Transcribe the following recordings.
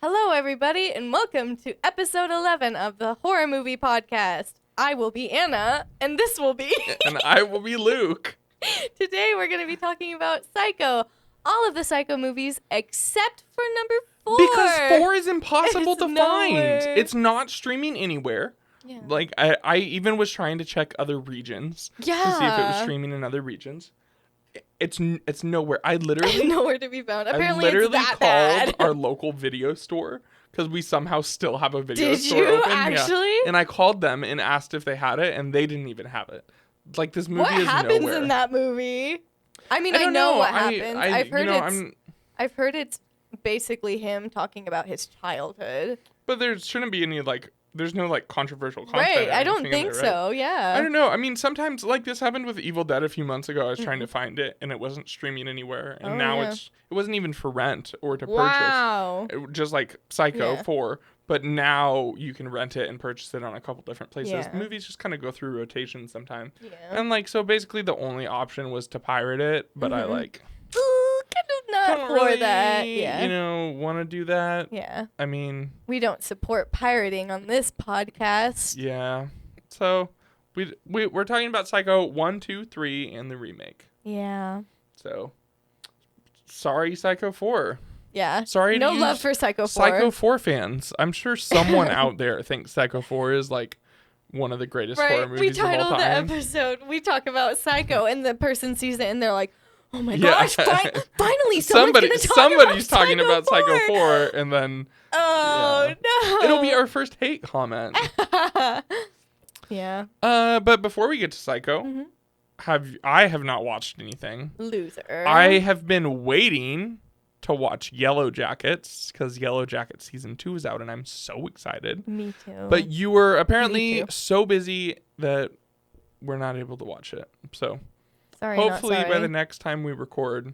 Hello, everybody, and welcome to episode 11 of the Horror Movie Podcast. I will be Anna, and this will be... And I will be Luke. Today, we're going to be talking about Psycho. All of the Psycho movies except for number 4. Because 4 is impossible to nowhere. find. It's not streaming anywhere. Yeah. Like, I even was trying to check other regions to see if it was streaming in other regions. It's nowhere. I literally... nowhere to be found. Apparently, I literally it's that called bad. our local video store because we somehow still have a video Did store you open. actually? Yeah. And I called them and asked if they had it, and they didn't even have it. Like, this movie What is happens nowhere. in that movie? I mean, I don't know know what happens. I've heard it's basically him talking about his childhood. But there shouldn't be any, like... There's no, like, controversial content. Right, I don't think think so, yeah. I don't know. I mean, sometimes, like, this happened with Evil Dead a few months ago. I was trying to find it, and it wasn't streaming anywhere. And now it wasn't even for rent or to purchase. Wow. Just like Psycho 4. But now you can rent it and purchase it on a couple different places. Yeah. Movies just kind of go through rotation sometime. Yeah. And, like, so basically the only option was to pirate it. But I, like... kind of not for really, that. Yeah. You know, want to do that. Yeah. I mean... We don't support pirating on this podcast. Yeah. So, we're talking about Psycho 1, 2, 3, and the remake. Yeah. So, sorry, Psycho 4. Yeah. Sorry no to love for Psycho 4. Psycho 4 fans. I'm sure someone out there thinks Psycho 4 is, like, one of the greatest horror movies of all time. We titled the episode, we talk about Psycho, and the person sees it, and they're like, oh my gosh, finally somebody's talking about Psycho 4, and then... Oh, no. It'll be our first hate comment. Yeah. But before we get to Psycho, I have not watched anything. Loser. I have been waiting to watch Yellow Jackets because Yellow Jackets season 2 is out, and I'm so excited. Me too. But you were apparently so busy that we're not able to watch it. So hopefully by the next time we record,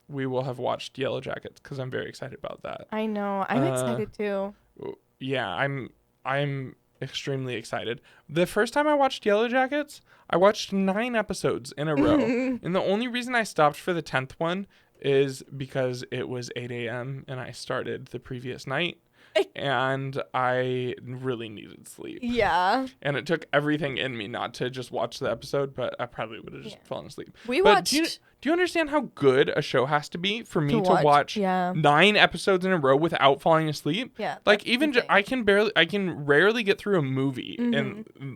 we will have watched Yellow Jackets because I'm very excited about that. I know. I'm excited too. Yeah, I'm extremely excited. The first time I watched Yellow Jackets, I watched 9 episodes in a row. And the only reason I stopped for the 10th one is because it was 8 a.m. and I started the previous night. And I really needed sleep. Yeah. And it took everything in me not to just watch the episode, but I probably would have just fallen asleep. Do you understand how good a show has to be for me to watch 9 episodes in a row without falling asleep? Yeah. Like even I can rarely get through a movie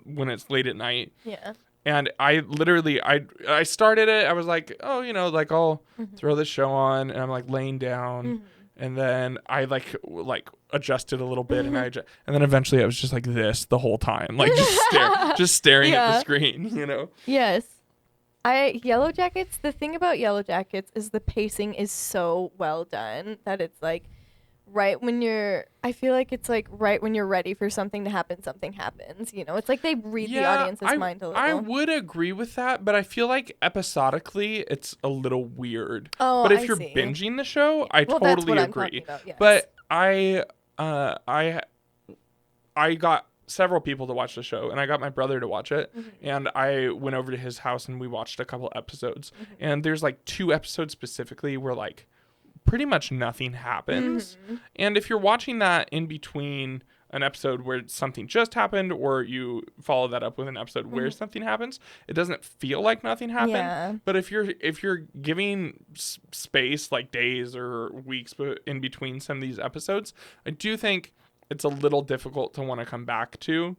when it's late at night. Yeah. And I literally I started it. I was like, oh, you know, like I'll throw this show on, and I'm like laying down. And then I like adjusted a little bit, and then eventually I was just like this the whole time, like just staring at the screen, you know. Yes, Yellow Jackets. The thing about Yellow Jackets is the pacing is so well done that it's like I feel like it's like right when you're ready for something to happen, something happens. You know, it's like they read the audience's mind a little. I would agree with that, but I feel like episodically it's a little weird. Oh, but if you're binging the show, I totally agree. About, yes. But I got several people to watch the show, and I got my brother to watch it, and I went over to his house and we watched a couple episodes. And there's like 2 episodes specifically where like pretty much nothing happens. And if you're watching that in between an episode where something just happened, or you follow that up with an episode where something happens, it doesn't feel like nothing happened. Yeah. But if you're giving space like days or weeks in between some of these episodes, I do think it's a little difficult to want to come back to,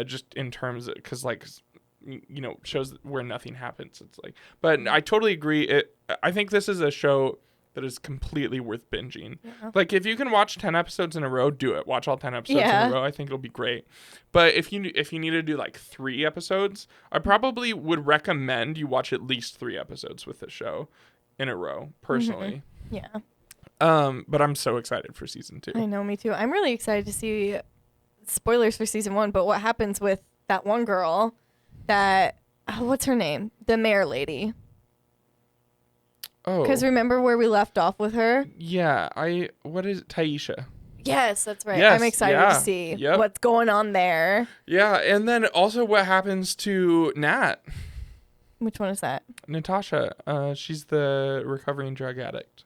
just in terms of, because like, you know, shows where nothing happens. It's like, but I totally agree. I think this is a show that is completely worth binging. Yeah. Like if you can watch 10 episodes in a row, do it. Watch all 10 episodes in a row. I think it'll be great. But if you need to do like 3 episodes, I probably would recommend you watch at least 3 episodes with the show in a row, personally. Yeah. But I'm so excited for season 2. I know, me too. I'm really excited to see spoilers for season 1, but what happens with that one girl that what's her name? The mayor lady. Oh. Because remember where we left off with her? Yeah, what is it? Taisha? Yes, that's right. Yes, I'm excited to see what's going on there. Yeah, and then also what happens to Nat. Which one is that? Natasha. She's the recovering drug addict.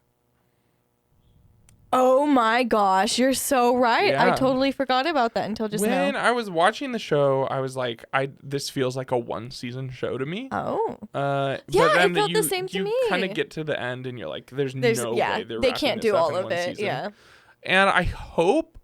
Oh my gosh, you're so right. I Yeah. totally forgot about that until just When now. I was watching the show, I was like, this feels like a 1-season show to me. Oh. But Yeah, then it felt you, the same to you me. kind of get to the end and you're like, there's There's no yeah, way they're they wrapping can't this do up all in of one it. season. Yeah. And I hope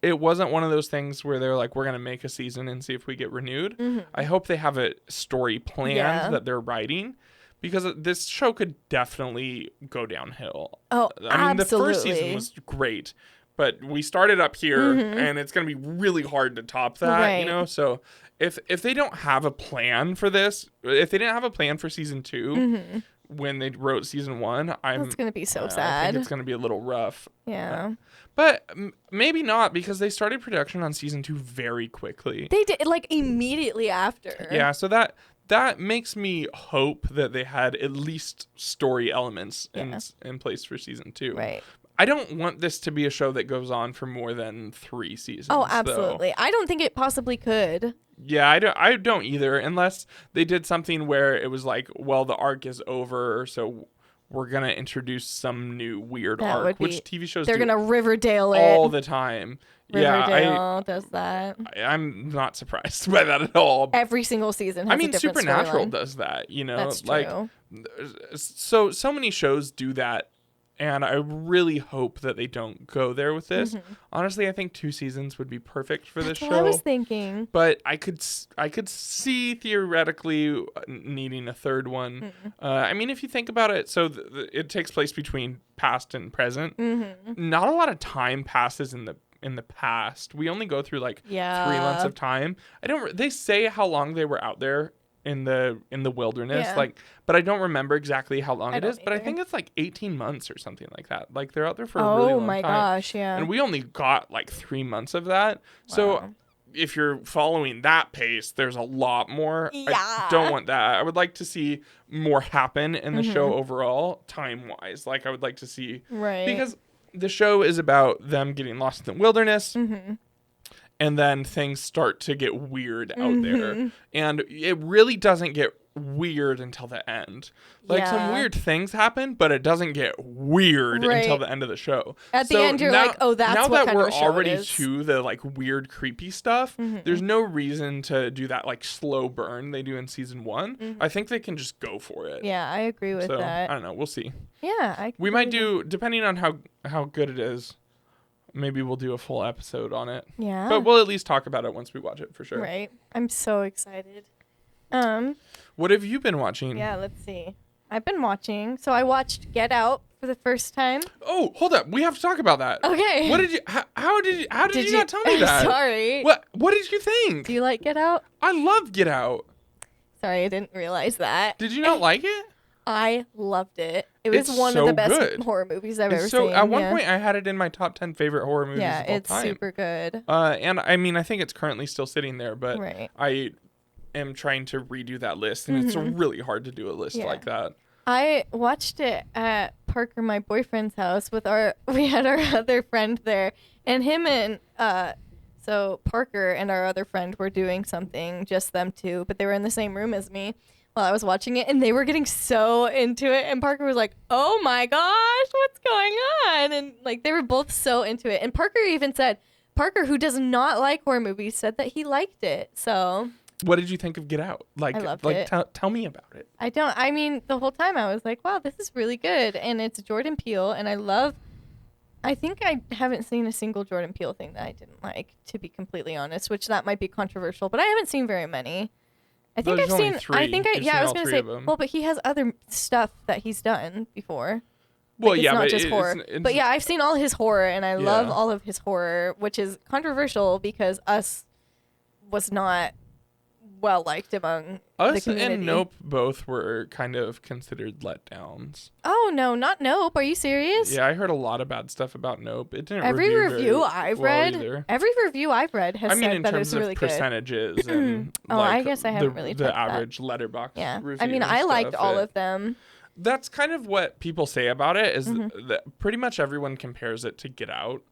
it wasn't one of those things where they're like, we're going to make a season and see if we get renewed. Mm-hmm. I hope they have a story planned that they're writing, because this show could definitely go downhill. Oh, I mean, the first absolutely. season was great, but we started up here and it's going to be really hard to top that, you Right. know? So if they don't have a plan for this, if they didn't have a plan for season 2 when they wrote season 1, That's going to be so I sad. think it's going to be a little rough. Yeah. But maybe not, because they started production on season 2 very quickly. They did, like, immediately after. Yeah, so that makes me hope that they had at least story elements in place for season 2. Right. I don't want this to be a show that goes on for more than 3 seasons. Oh, absolutely. I don't think it possibly could. Yeah, I don't either, unless they did something where it was like, well, the arc is over, so we're going to introduce some new weird arc, which TV shows they're do going to Riverdale it. all the time. Riverdale does that. I'm not surprised by that at all. Every single season has a different Supernatural storyline. does that, you know? That's like true. so many shows do that, and I really hope that they don't go there with this. Honestly, I think 2 seasons would be perfect for this show. That's what I was thinking. But I could see theoretically needing a third one. I mean, if you think about it, so it takes place between past and present. Not a lot of time passes in the past. We only go through like 3 months of time. They say how long they were out there in the wilderness, but I don't remember exactly how long it is, but I think it's like 18 months or something like that. Like, they're out there for a really long time. Oh my gosh, yeah. And we only got like 3 months of that. Wow. So if you're following that pace, there's a lot more. Yeah. I don't want that. I would like to see more happen in the show overall, time-wise. Like, I would like to see, because the show is about them getting lost in the wilderness. And then things start to get weird out there. And it really doesn't get weird until the end. Like, some weird things happen, but it doesn't get weird until the end of the show. At the end, you're like, oh, that's what kind of a show it is. Now that we're already to the, like, weird, creepy stuff, there's no reason to do that, like, slow burn they do in season 1. I think they can just go for it. Yeah, I agree with that. I don't know. We'll see. Yeah. We might do, depending on how good it is, maybe we'll do a full episode on it. Yeah. But we'll at least talk about it once we watch it, for sure. Right. I'm so excited. What have you been watching? Yeah, let's see. I've been watching. So I watched Get Out for the first time. Oh, hold up. We have to talk about that. Okay. What did you how did you not tell me that? Sorry. What did you think? Do you like Get Out? I love Get Out. Sorry, I didn't realize that. Did you not like it? I loved it. It was It's one so of the best good. horror movies I've ever So seen. at one point I had it in my top 10 favorite horror movies of all it's time. super good. And I mean, I think it's currently still sitting there, but I am trying to redo that list, and it's really hard to do a list like that. I watched it at Parker, my boyfriend's house, we had our other friend there, and him and so Parker and our other friend were doing something, just them two, but they were in the same room as me while I was watching it, and they were getting so into it, and Parker was like, oh my gosh, what's going on? And like, they were both so into it, and Parker even said, Parker, who does not like horror movies, said that he liked it. So what did you think of Get Out? I loved it. Tell me about it. I mean, the whole time I was like, wow, this is really good. And it's Jordan Peele. And I think I haven't seen a single Jordan Peele thing that I didn't like, to be completely honest, which that might be controversial, but I haven't seen very many. I think There's I've only seen, 3. I was going to say, well, but he has other stuff that he's done before. Well, it's yeah, not but just horror. But yeah, I've seen all his horror, and I love all of his horror, which is controversial because Us was not well liked among the Us community. and Nope both were kind of considered letdowns. Oh no, not Nope. Are you serious? Yeah, I heard a lot of bad stuff about Nope. It didn't. Every review I've read I has mean, said in that terms it's really of good. percentages and I guess I haven't really the checked that. average Letterboxd review. I mean, I liked all of them. That's kind of what people say about it. Is that pretty much everyone compares it to Get Out.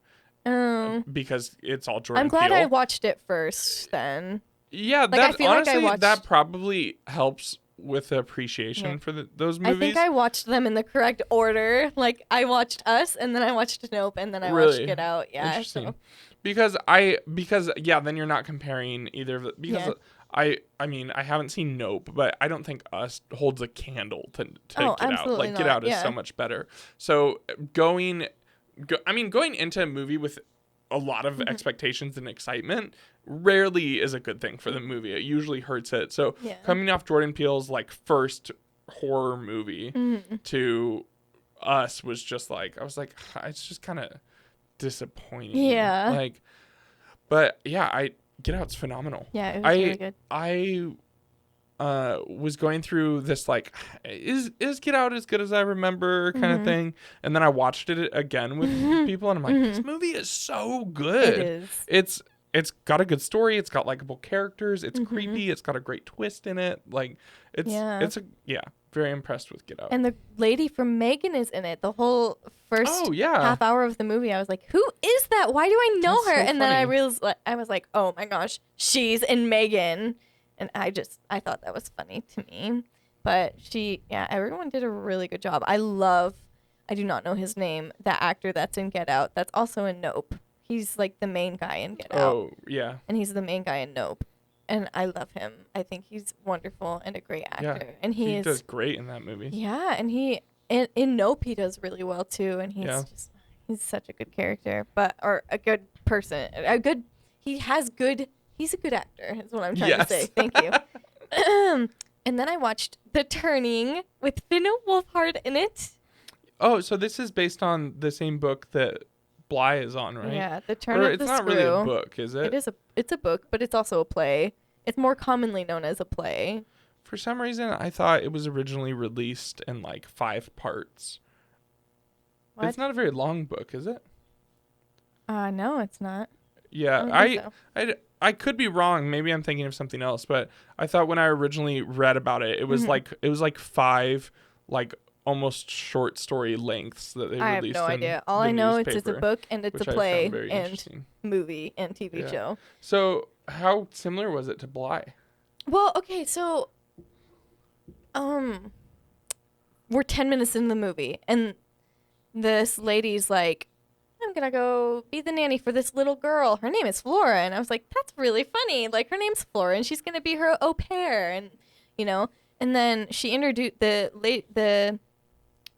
Because it's all Jordan I'm glad Peele. I watched it first then. Yeah, I feel honestly, like I watched... that probably helps with appreciation for those movies. I think I watched them in the correct order. Like I watched Us, and then I watched Nope, and then I watched Get Out. Yeah, interesting. So. Because then you're not comparing either of the, because I mean I haven't seen Nope, but I don't think Us holds a candle to Get Out. Like Get Out is so much better. So going into a movie with a lot of expectations and excitement rarely is a good thing for the movie. It usually hurts it. So coming off Jordan Peele's like first horror movie to Us was just like, I was like, it's just kind of disappointing. Yeah. Like, but yeah, Get Out's phenomenal. Yeah, it was really good. I was going through this like, is Get Out as good as I remember kind of thing, and then I watched it again with people, and I'm like, this movie is so good. It is. It's got a good story. It's got likable characters. It's creepy. It's got a great twist in it. Like very impressed with Get Out. And the lady from Megan is in it. The whole first half hour of the movie, I was like, who is that? Why do I know her? So and then I realized, I was like, oh my gosh, she's in Megan. And I thought that was funny to me. But everyone did a really good job. I do not know his name, that actor that's in Get Out. That's also in Nope. He's like the main guy in Get Out. Oh, yeah. And he's the main guy in Nope. And I love him. I think he's wonderful and a great actor. Yeah, and he does great in that movie. Yeah, and in Nope he does really well too. And he's such a good character, or a good person. He's a good actor. Is what I'm trying to say. Thank you. And then I watched The Turning with Finn Wolfhard in it. Oh, so this is based on the same book that Bly is on, right? Yeah, The Turn of the Screw. It's not really a book, is it? It's a book, but it's also a play. It's more commonly known as a play. For some reason, I thought it was originally released in like 5 parts. What? It's not a very long book, is it? No, it's not. Yeah, I could be wrong. Maybe I'm thinking of something else, but I thought when I originally read about it, it was like 5 like almost short story lengths that they released. I have no idea. All I know is it's a book and it's a play and movie and TV show. So how similar was it to Bly? Well, okay, so we're 10 minutes into the movie and this lady's like, I'm gonna go be the nanny for this little girl. Her name is Flora. And I was like, that's really funny. Like, her name's Flora and she's gonna be her au pair. And and then she introduced the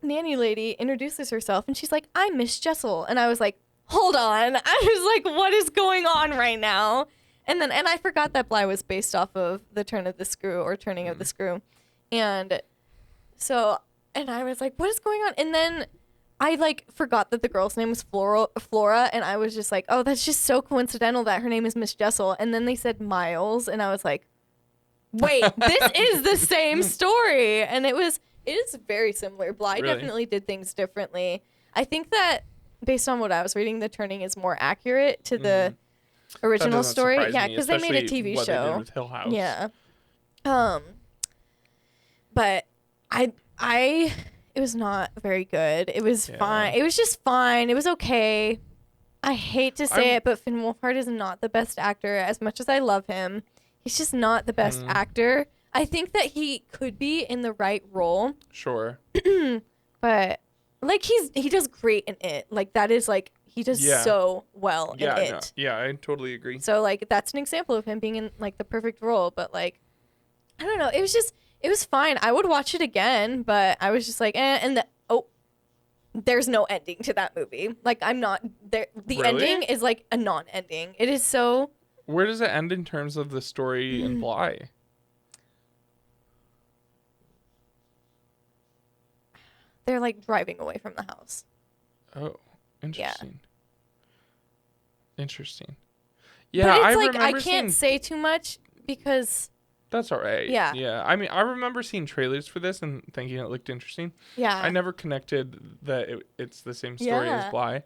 nanny lady introduces herself and she's like, I'm Miss Jessel. And I was like, hold on. I was like, what is going on right now? And I forgot that Bly was based off of The Turn of the Screw or Turning of the Screw. And I was like, what is going on? And then I like forgot that the girl's name was Flora, and I was just like, oh, that's just so coincidental that her name is Miss Jessel. And then they said Miles, and I was like, wait, this is the same story. And it is very similar. Bly definitely did things differently. I think that based on what I was reading, The Turning is more accurate to the original story. Yeah, because they made a TV show. They did with Hill House. Yeah. But it was not very good. It was fine. It was just fine. It was okay. I hate to say it, but Finn Wolfhard is not the best actor. As much as I love him, he's just not the best actor. I think that he could be in the right role. Sure. But like he does great in it. Like that is like he does so well in it. No. Yeah, I totally agree. So like that's an example of him being in like the perfect role. But like I don't know. It was fine. I would watch it again, but I was just like, and there's no ending to that movie. Like I'm not there. The ending is like a non-ending. It is so. Where does it end in terms of the story in Bly? They're like driving away from the house. Oh, interesting. Yeah. Interesting. Yeah, but it's like I can't say too much because. That's all right. Yeah. Yeah. I mean, I remember seeing trailers for this and thinking it looked interesting. Yeah. I never connected that it's the same story as Bly.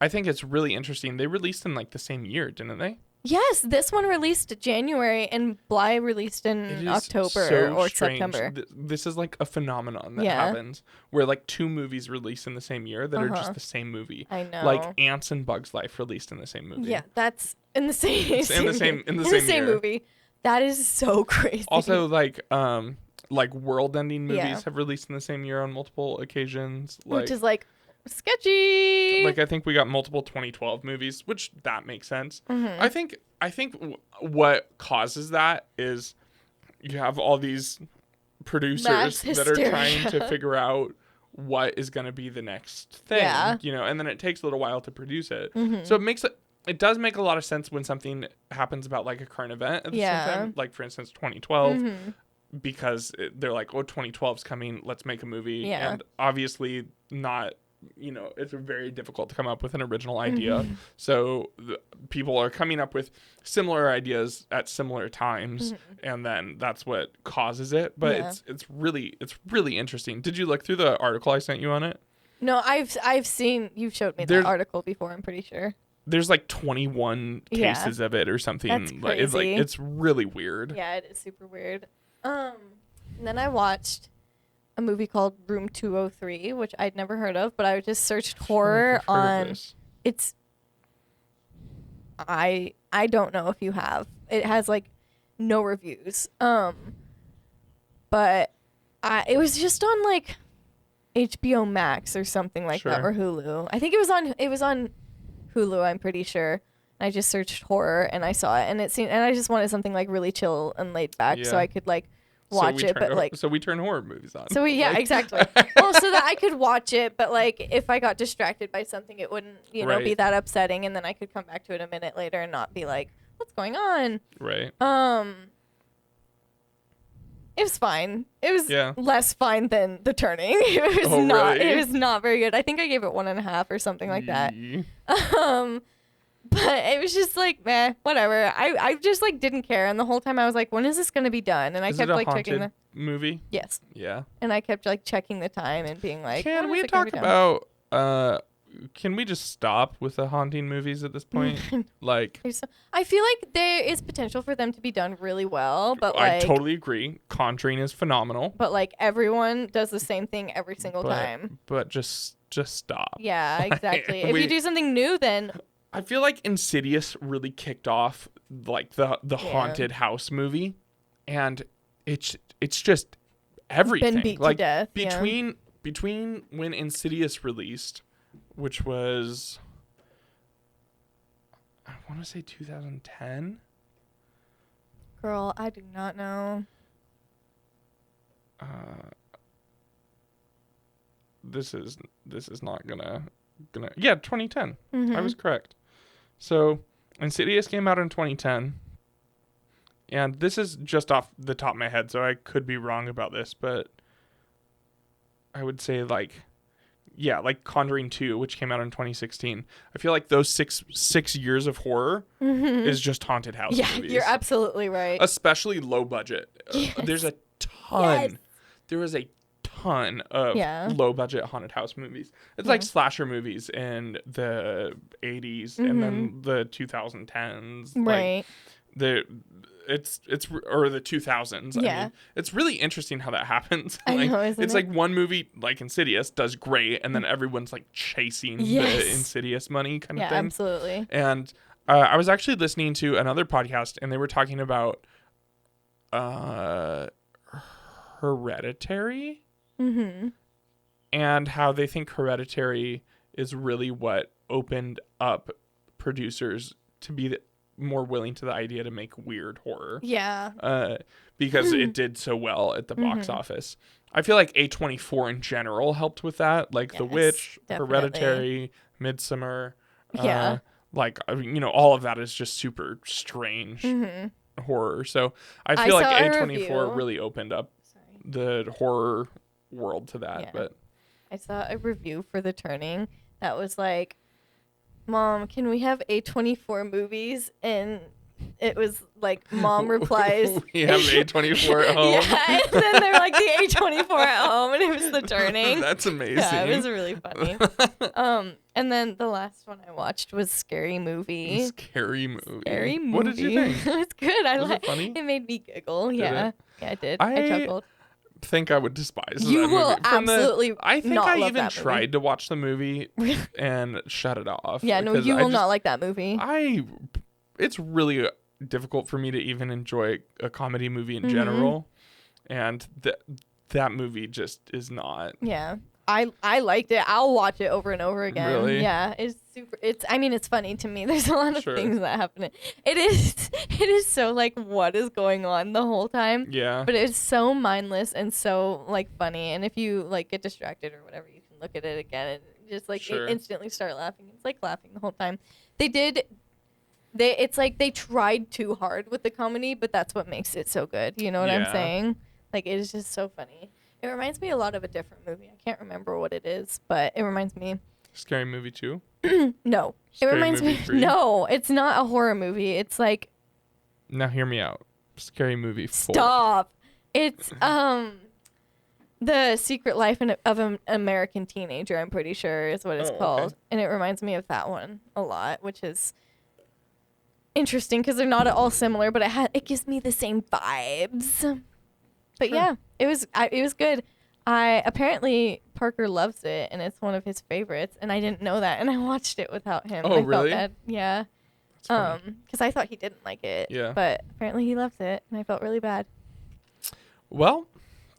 I think it's really interesting. They released in like the same year, didn't they? Yes, this one released January and Bly released in October or strange. September. This is like a phenomenon that happens where like 2 movies release in the same year that are just the same movie. I know. Like Ants and Bugs Life released in the same movie. Yeah, that's in the same in the same movie. That is so crazy. Also, like like world-ending movies Yeah. have released in the same year on multiple occasions. Like, which is like sketchy. like I think we got multiple 2012 movies, which that makes sense. Mm-hmm. I think what causes that is you have all these producers Mass that are trying to hysteria. figure out what is going to be the next thing, Yeah. you know, and then it takes a little while to produce it. Mm-hmm. So it does make a lot of sense when something happens about like a current event at the same time, like for instance 2012, Mm-hmm. because they're like, oh, 2012's coming, let's make a movie. Yeah. And obviously not, you know, it's very difficult to come up with an original idea. Mm-hmm. So people are coming up with similar ideas at similar times, Mm-hmm. and then that's what causes it. But Yeah. it's really interesting. Did you look through the article I sent you on it? No, I've seen, you've showed me There's- that article before, I'm pretty sure. There's like 21 Yeah. cases of it or something. That's Like, it's like crazy. it's really weird. Yeah, it is super weird. And then I watched a movie called Room 203, which I'd never heard of, but I just searched horror I've heard of on this. it's I don't know if you have. It has like no reviews. But it was just on like HBO Max or something like that, Sure. or Hulu. I think it was on Hulu, I'm pretty sure. I just searched horror and I saw it, and I just wanted something like really chill and laid back so Yeah. I could like watch it, but like so we turn horror movies on. so yeah, Like- exactly. Well, so that I could watch it, but like if I got distracted by something, it wouldn't, be Right. that upsetting, and then I could come back to it a minute later and not be like, what's going on? Right. It was fine. It was Yeah. less fine than The Turning. It was Oh, not. really? It was not very good. I think I gave it 1.5 or something like that. Yee. But it was just like, meh, whatever. I just like didn't care, and the whole time I was like, when is this gonna be done? And I Is kept it a like checking haunted movie? yes, Yeah. and I kept like checking the time and being like, Can when we is it gonna talk be done? about can we just stop with the haunting movies at this point? Like, I feel like there is potential for them to be done really well, but I like, totally agree. Conjuring is phenomenal. but like everyone does the same thing every single time. But just stop. Yeah, exactly. If we- you do something new, then I feel like Insidious really kicked off like the haunted house movie, and it's just everything. beat to like death, yeah. between when Insidious released, which was I want to say 2010. girl, I do not know. This is not gonna yeah, 2010. I Mhm. was correct. So Insidious came out in 2010, and this is just off the top of my head, so I could be wrong about this, but I would say like Conjuring 2, which came out in 2016. I feel like those six years of horror is just haunted house Yeah, movies. you're absolutely right. Especially low budget. Yes. There's a ton. Yes. There is a ton of Yeah. low budget haunted house movies. It's like slasher movies in the 80s and then the 2010s. Right. Like it's or the 2000s. Yeah. I mean, it's really interesting how that happens. I Like, know, isn't it's it? like one movie like Insidious does great, and then everyone's like chasing Yes. the Insidious money kind Yeah, of thing. absolutely. And I was actually listening to another podcast, and they were talking about Hereditary, and how they think Hereditary is really what opened up producers to be more willing to the idea to make weird horror. Yeah. Because it did so well at the box office. I feel like A24 in general helped with that, like The Yes, Witch, definitely. Hereditary, Midsummer. Yeah. Like, all of that is just super strange horror. So I feel like saw a A24 review. really opened up Sorry. the horror world to that. Yeah. But I saw a review for The Turning that was like, Mom, can we have A24 movies? And it was like, Mom replies, we have A24 at home. Yeah, and then they're like the A24 at home, and it was The Turning. That's amazing. Yeah, it was really funny. And then the last one I watched was Scary Movie. Scary movie. Scary movie. What did you think? It's good. I Was it like. funny? It made me giggle. Yeah, it? yeah, it did. I chuckled. Think I would despise You that will movie. absolutely I think not I love even that movie. tried to watch the movie and shut it off. Yeah, no, because you I will just- not like that movie. It's really difficult for me to even enjoy a comedy movie in Mm-hmm. general. and that movie just is not. Yeah. I liked it. I'll watch it over and over again. Really? Yeah, it's funny to me. There's a lot of Sure. things that happen. It is so like what is going on the whole time. Yeah. But it's so mindless and so like funny. And if you like get distracted or whatever, you can look at it again and just like Sure. instantly start laughing. It's like laughing the whole time. It's like they tried too hard with the comedy, but that's what makes it so good. You know what I'm Yeah. saying? Like it is just so funny. It reminds me a lot of a different movie. I can't remember what it is, but it reminds me. Scary Movie 2? No. Scary It reminds Movie me. 3? No, it's not a horror movie. It's like Now hear me out. Scary Movie 4. stop. It's The Secret Life of an American Teenager, I'm pretty sure is what it's called. Okay. And it reminds me of that one a lot, which is interesting because they're not at all similar, but it gives me the same vibes. But Sure. yeah, it was good. Apparently Parker loves it and it's one of his favorites, and I didn't know that, and I watched it without him. Oh, I really? Felt bad. Yeah. That's funny. Because I thought he didn't like it. Yeah. But apparently he loves it, and I felt really bad. Well,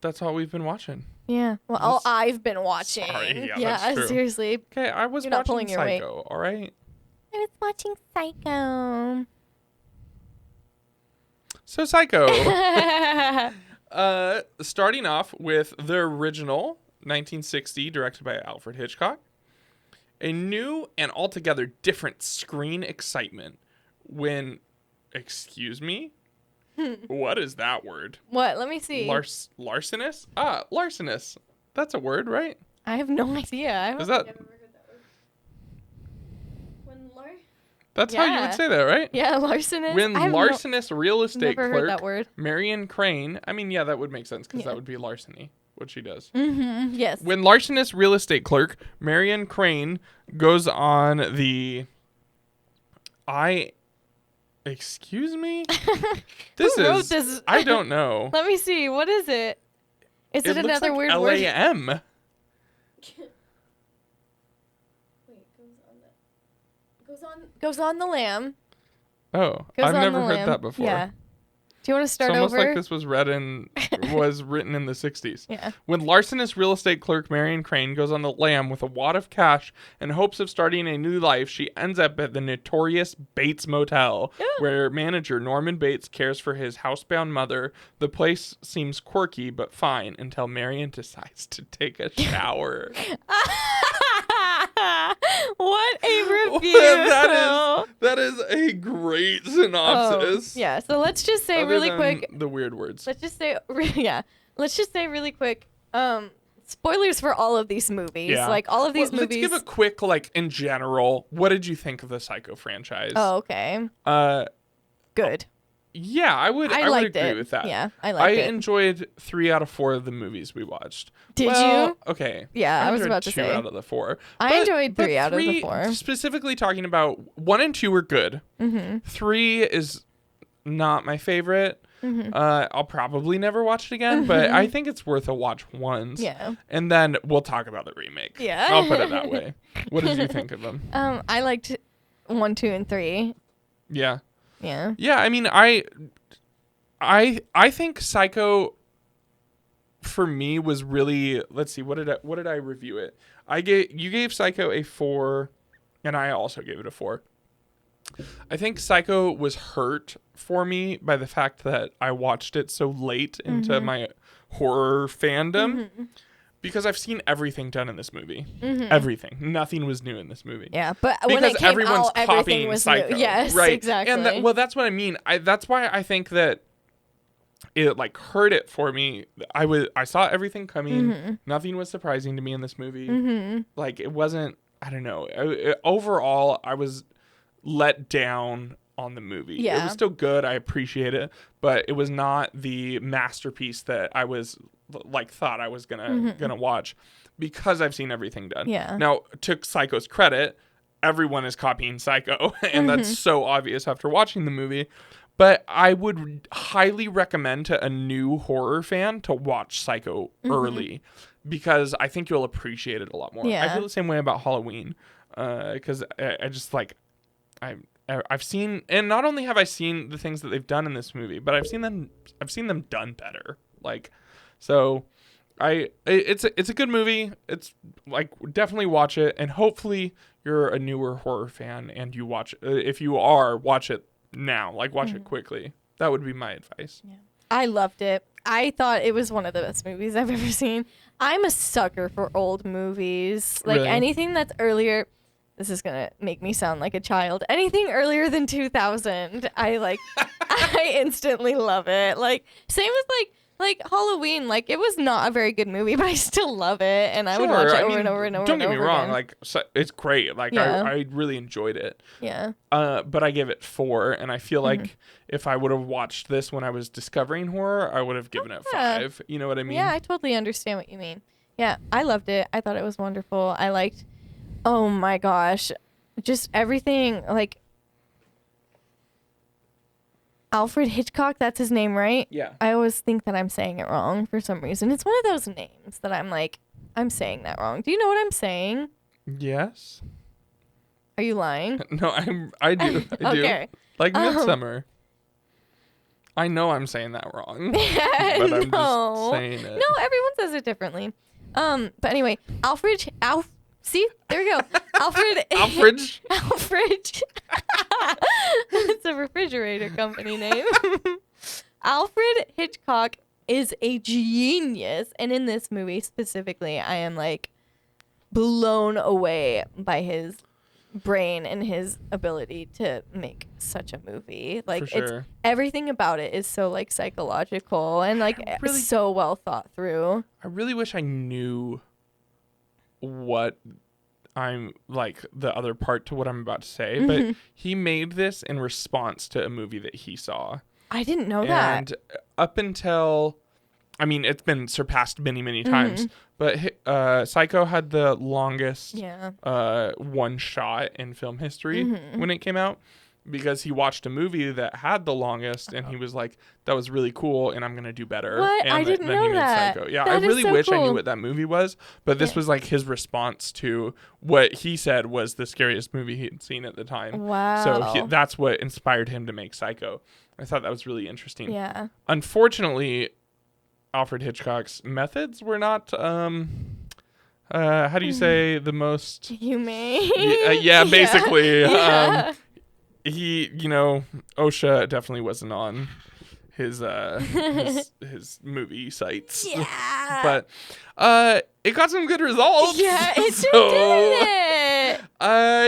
that's all we've been watching. Yeah. Well, all That's- I've been watching. Sorry, yeah, that's true. Seriously. Okay, I was You're not watching pulling your weight. Psycho, all right? I was watching Psycho. So Psycho. Starting off with the original 1960, directed by Alfred Hitchcock. A new and altogether different screen excitement when, excuse me? What is that word? What? Let me see. Larcenous? Larcenous. That's a word, right? I have no idea. I don't Is think that- I've ever heard that word. That's how you Yeah. would say that, right? Yeah, larcenous. When I have larcenous real estate never heard that clerk word. Marion Crane, I mean, yeah, that would make sense because Yeah. that would be larceny, what she does. Mm-hmm. Yes. When larcenous real estate clerk Marion Crane goes on the excuse me? Who wrote this? I don't know. Let me see. What is it? Is it looks another like weird LAM. word? Goes on the lamb. Oh, Goes I've on never the heard lamb. that before. Yeah. Do you want to It's start almost over? like this was was written in the 60s. Yeah. When larcenous real estate clerk Marion Crane goes on the lam with a wad of cash in hopes of starting a new life, she ends up at the notorious Bates Motel, where manager Norman Bates cares for his housebound mother. The place seems quirky but fine until Marion decides to take a shower. What a review! that is a great synopsis. Yeah. So let's just say Other really than quick. the weird words. Let's just say really quick. Spoilers for all of these movies. Yeah. Like all of these Let's movies. give a quick, like, in general, what did you think of the Psycho franchise? Oh, okay. Good. Yeah, I would liked agree it. with that. Yeah, I I liked it. enjoyed 3 out of 4 of the movies we watched. Did Well, you? Okay. Yeah, I was enjoyed about to 2 say. out of the 4. I enjoyed 3 out of the 3 4. Specifically talking about 1 and 2 were good. Mm-hmm. 3 is not my favorite. Mm-hmm. I'll probably never watch it again, but I think it's worth a watch once. Yeah. And then we'll talk about the remake. Yeah. I'll put it that way. What did you think of them? I liked 1, 2, and 3. Yeah. Yeah. Yeah, I mean, I think Psycho for me was really, let's see, what did I review it? You gave Psycho a 4 and I also gave it a 4. I think Psycho was hurt for me by the fact that I watched it so late into my horror fandom because I've seen everything done in this movie. Everything. Nothing was new in this movie. Yeah, but when Because it came everyone's out, everything copying was Psycho. new. Yes, right. exactly. And that's what I mean. That's why I think that it like hurt it for me. I saw everything coming. Nothing was surprising to me in this movie. Like it wasn't. I don't know. Overall, I was let down on the movie. Yeah. It was still good. I appreciate it, but it was not the masterpiece that I was like thought I was gonna watch because I've seen everything done. Yeah. Now, to Psycho's credit, everyone is copying Psycho, and that's so obvious after watching the movie. But I would highly recommend to a new horror fan to watch Psycho early because I think you'll appreciate it a lot more. I Yeah. feel the same way about Halloween because I just like I've seen, and not only have I seen the things that they've done in this movie, but I've seen them done better. Like, so it's a good movie. It's like, definitely watch it, and hopefully you're a newer horror fan and you watch if you are, watch it now. Like, watch it quickly. That would be my advice. Yeah. I loved it. I thought it was one of the best movies I've ever seen. I'm a sucker for old movies. Like, Really? anything that's earlier. This is gonna make me sound like a child. Anything earlier than 2000, I instantly love it. Like, same as like Halloween. Like, it was not a very good movie, but I still love it, and I would watch it over and over and over. Don't and get me over wrong. again. Like, it's great. Like, Yeah. I really enjoyed it. Yeah. But I give it 4, and I feel like if I would have watched this when I was discovering horror, I would have given it 5. You know what I mean? Yeah, I totally understand what you mean. Yeah, I loved it. I thought it was wonderful. I liked, oh my gosh, just everything. Like, Alfred Hitchcock, that's his name, right? Yeah. I always think that I'm saying it wrong for some reason. It's one of those names that I'm like, I'm saying that wrong. Do you know what I'm saying? Yes. Are you lying? No, I do. I do. Okay. Like Midsummer. I know I'm saying that wrong. But I'm No. just saying it. No, everyone says it differently. But anyway, see, there we go. Alfred. Alfred. Alfred. It's a refrigerator company name. Alfred Hitchcock is a genius, and in this movie specifically, I am like blown away by his brain and his ability to make such a movie. Like, For sure. it's everything about it is so like psychological and like Really- so well thought through. I really wish I knew what I'm like, the other part to what I'm about to say, but he made this in response to a movie that he saw. I didn't know that. And up until, I mean, it's been surpassed many, many times, but Psycho had the longest Yeah. one shot in film history when it came out, because he watched a movie that had the longest, and he was like, that was really cool, and I'm going to do better. What? And I didn't then he know made that. Psycho. Yeah, That I is really so wish I knew cool. what that movie was, but this was like his response to what he said was the scariest movie he'd seen at the time. Wow. So that's what inspired him to make Psycho. I thought that was really interesting. Yeah. Unfortunately, Alfred Hitchcock's methods were not, how do you say, the most Humane. yeah, basically. Yeah. He, OSHA definitely wasn't on his his movie sites. Yeah. But it got some good results. Yeah, it So, did it.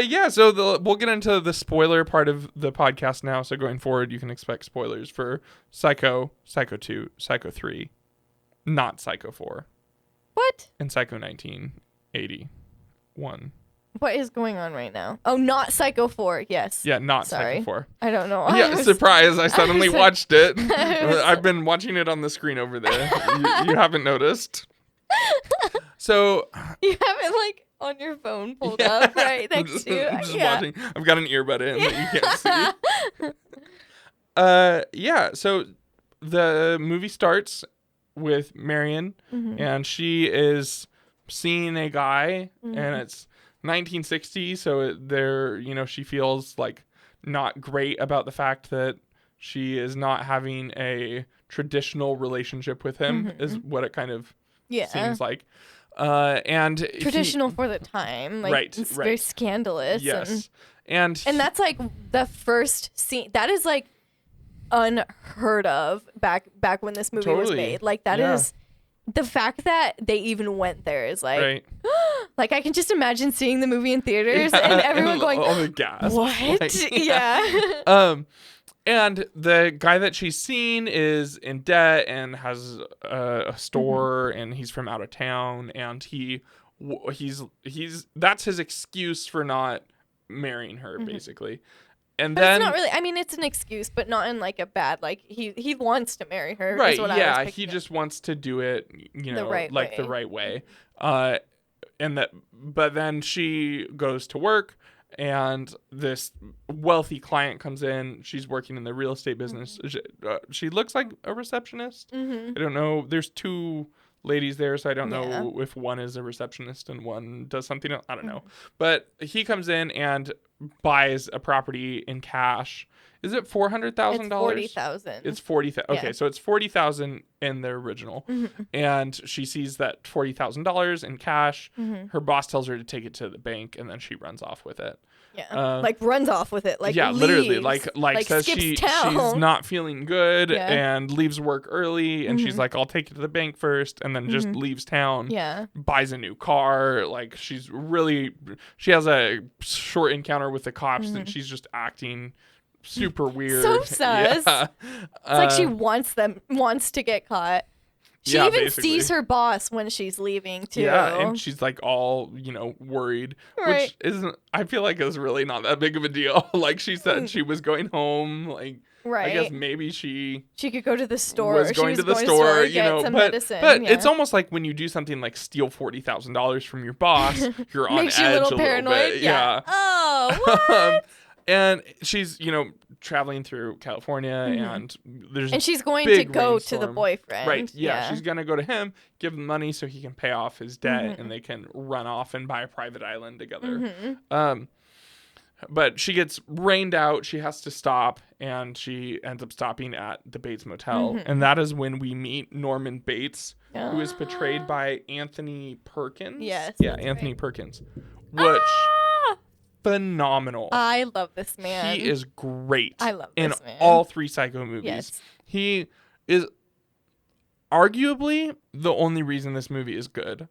yeah, so we'll get into the spoiler part of the podcast now. So going forward, you can expect spoilers for Psycho, Psycho 2, Psycho 3, not Psycho 4, What? and Psycho 1981. What is going on right now? Oh, not Psycho 4. Yes. Yeah, not Sorry. Psycho 4. I don't know. Yeah, surprise. I suddenly was- watched it. I was- I've been watching it on the screen over there. You haven't noticed. So, You have it like on your phone pulled up right next to you. I'm just Yeah. watching. I've got an earbud in that you can't see. Yeah, so the movie starts with Marion, and she is seeing a guy, and it's 1960, so she feels like not great about the fact that she is not having a traditional relationship with him, is what it kind of Yeah. seems like. And Traditional for the time. Like, Right, it's right. very scandalous. yes, and And that's like the first scene. That is like unheard of back when this movie was Totally. made. Like, that is Yeah. the fact that they even went there is like, right. like, I can just imagine seeing the movie in theaters and everyone going, all the gas. what? Like, Yeah. And the guy that she's seen is in debt and has a store, and he's from out of town, and he's that's his excuse for not marrying her, basically. And But then it's not really. I mean, it's an excuse, but not in like a bad. Like, he wants to marry her. is right, what I yeah, was he picking up. just wants to do it, right like way. the right way. But then she goes to work, and this wealthy client comes in. She's working in the real estate business. She looks like a receptionist. I don't know. There's two ladies there, so I don't know if one is a receptionist and one does something else. I don't know. But he comes in, and buys a property in cash. Is it $400,000? It's 40,000. It's 40,000. Okay, Yeah. so it's 40,000 in the original, and she sees that $40,000 in cash. Her boss tells her to take it to the bank, and then she runs off with it. Yeah. Like runs off with it. Like yeah, leaves. literally, like says skips she's town. not feeling good Yeah. and leaves work early, and she's like, I'll take it to the bank first, and then just leaves town. Yeah. Buys a new car. Like she has a short encounter with the cops, and she's just acting super weird. So sus. Yeah. It's like she wants to get caught. She Yeah, even basically. sees her boss when she's leaving too. Yeah, and she's like all, worried, Right. which isn't, I feel like is really not that big of a deal. Like she said she was going home, like, Right. I guess maybe she could go to the store. was going to the store, get some but, medicine. but yeah. it's almost like when you do something like steal $40,000 from your boss, you're on Makes you edge a little paranoid. bit. Yeah. Oh, what? And she's, traveling through California, and there's And she's going to big go to the rainstorm. boyfriend. Right. Yeah, she's gonna go to him, give him money so he can pay off his debt, and they can run off and buy a private island together. But she gets rained out. She has to stop, and she ends up stopping at the Bates Motel, and that is when we meet Norman Bates, who is portrayed by Anthony Perkins. Yes, Yeah, that's Anthony right. Perkins, which phenomenal. I love this man. He is great. I love in this man. all three Psycho movies. Yes. He is arguably the only reason this movie is good.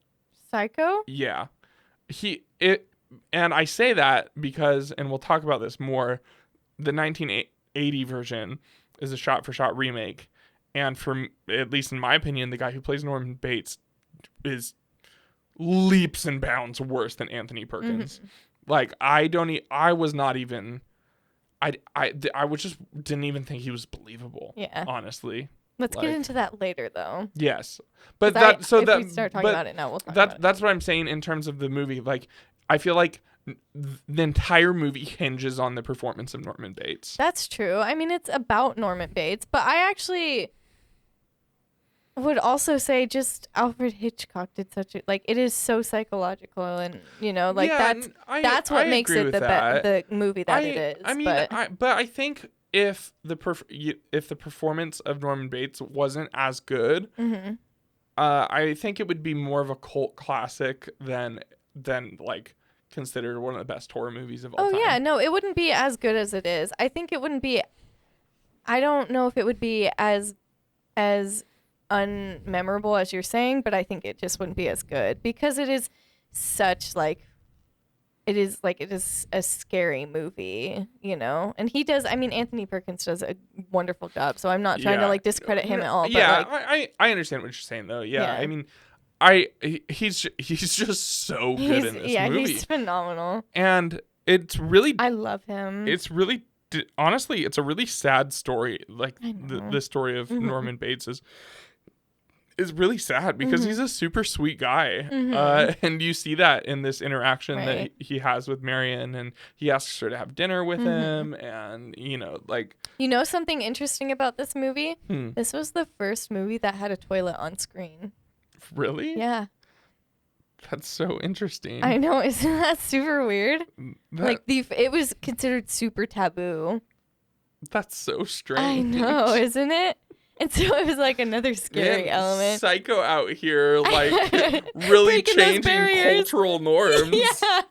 Psycho? Yeah. And I say that because, and we'll talk about this more, the 1980 version is a shot-for-shot remake. And from, at least in my opinion, the guy who plays Norman Bates is leaps and bounds worse than Anthony Perkins. Like, I was not even, I was just didn't even think he was believable. Yeah. Honestly. Let's get into that later, though. Yes. But If we start talking about it now, we'll talk about it. That's what I'm saying in terms of the movie. Like, I feel like the entire movie hinges on the performance of Norman Bates. That's true. I mean, it's about Norman Bates, but I actually would also say just Alfred Hitchcock did it is so psychological, and that's what makes it the movie that it is. I mean, but I think if the performance of Norman Bates wasn't as good, I think it would be more of a cult classic than like considered one of the best horror movies of all time. Oh yeah, no, it wouldn't be as good as it is. I think it wouldn't be. I don't know if it would be as unmemorable as you're saying, but I think it just wouldn't be as good because it is such it is a scary movie, and he does. I mean, Anthony Perkins does a wonderful job, so I'm not trying to discredit him at all. Yeah, but I understand what you're saying though. Yeah. I mean, he's just so good in this movie. Yeah, he's phenomenal, and it's really I love him. It's really honestly, it's a really sad story. Like the story of Norman Bates is really sad because he's a super sweet guy. And you see that in this interaction that he has with Marion, and he asks her to have dinner with him, and something interesting about this movie? This was the first movie that had a toilet on screen. Really? Yeah. That's so interesting. I know, isn't that super weird? It was considered super taboo. That's so strange. I know, isn't it? And so it was another scary element. Psycho out here, really changing cultural norms. Yeah.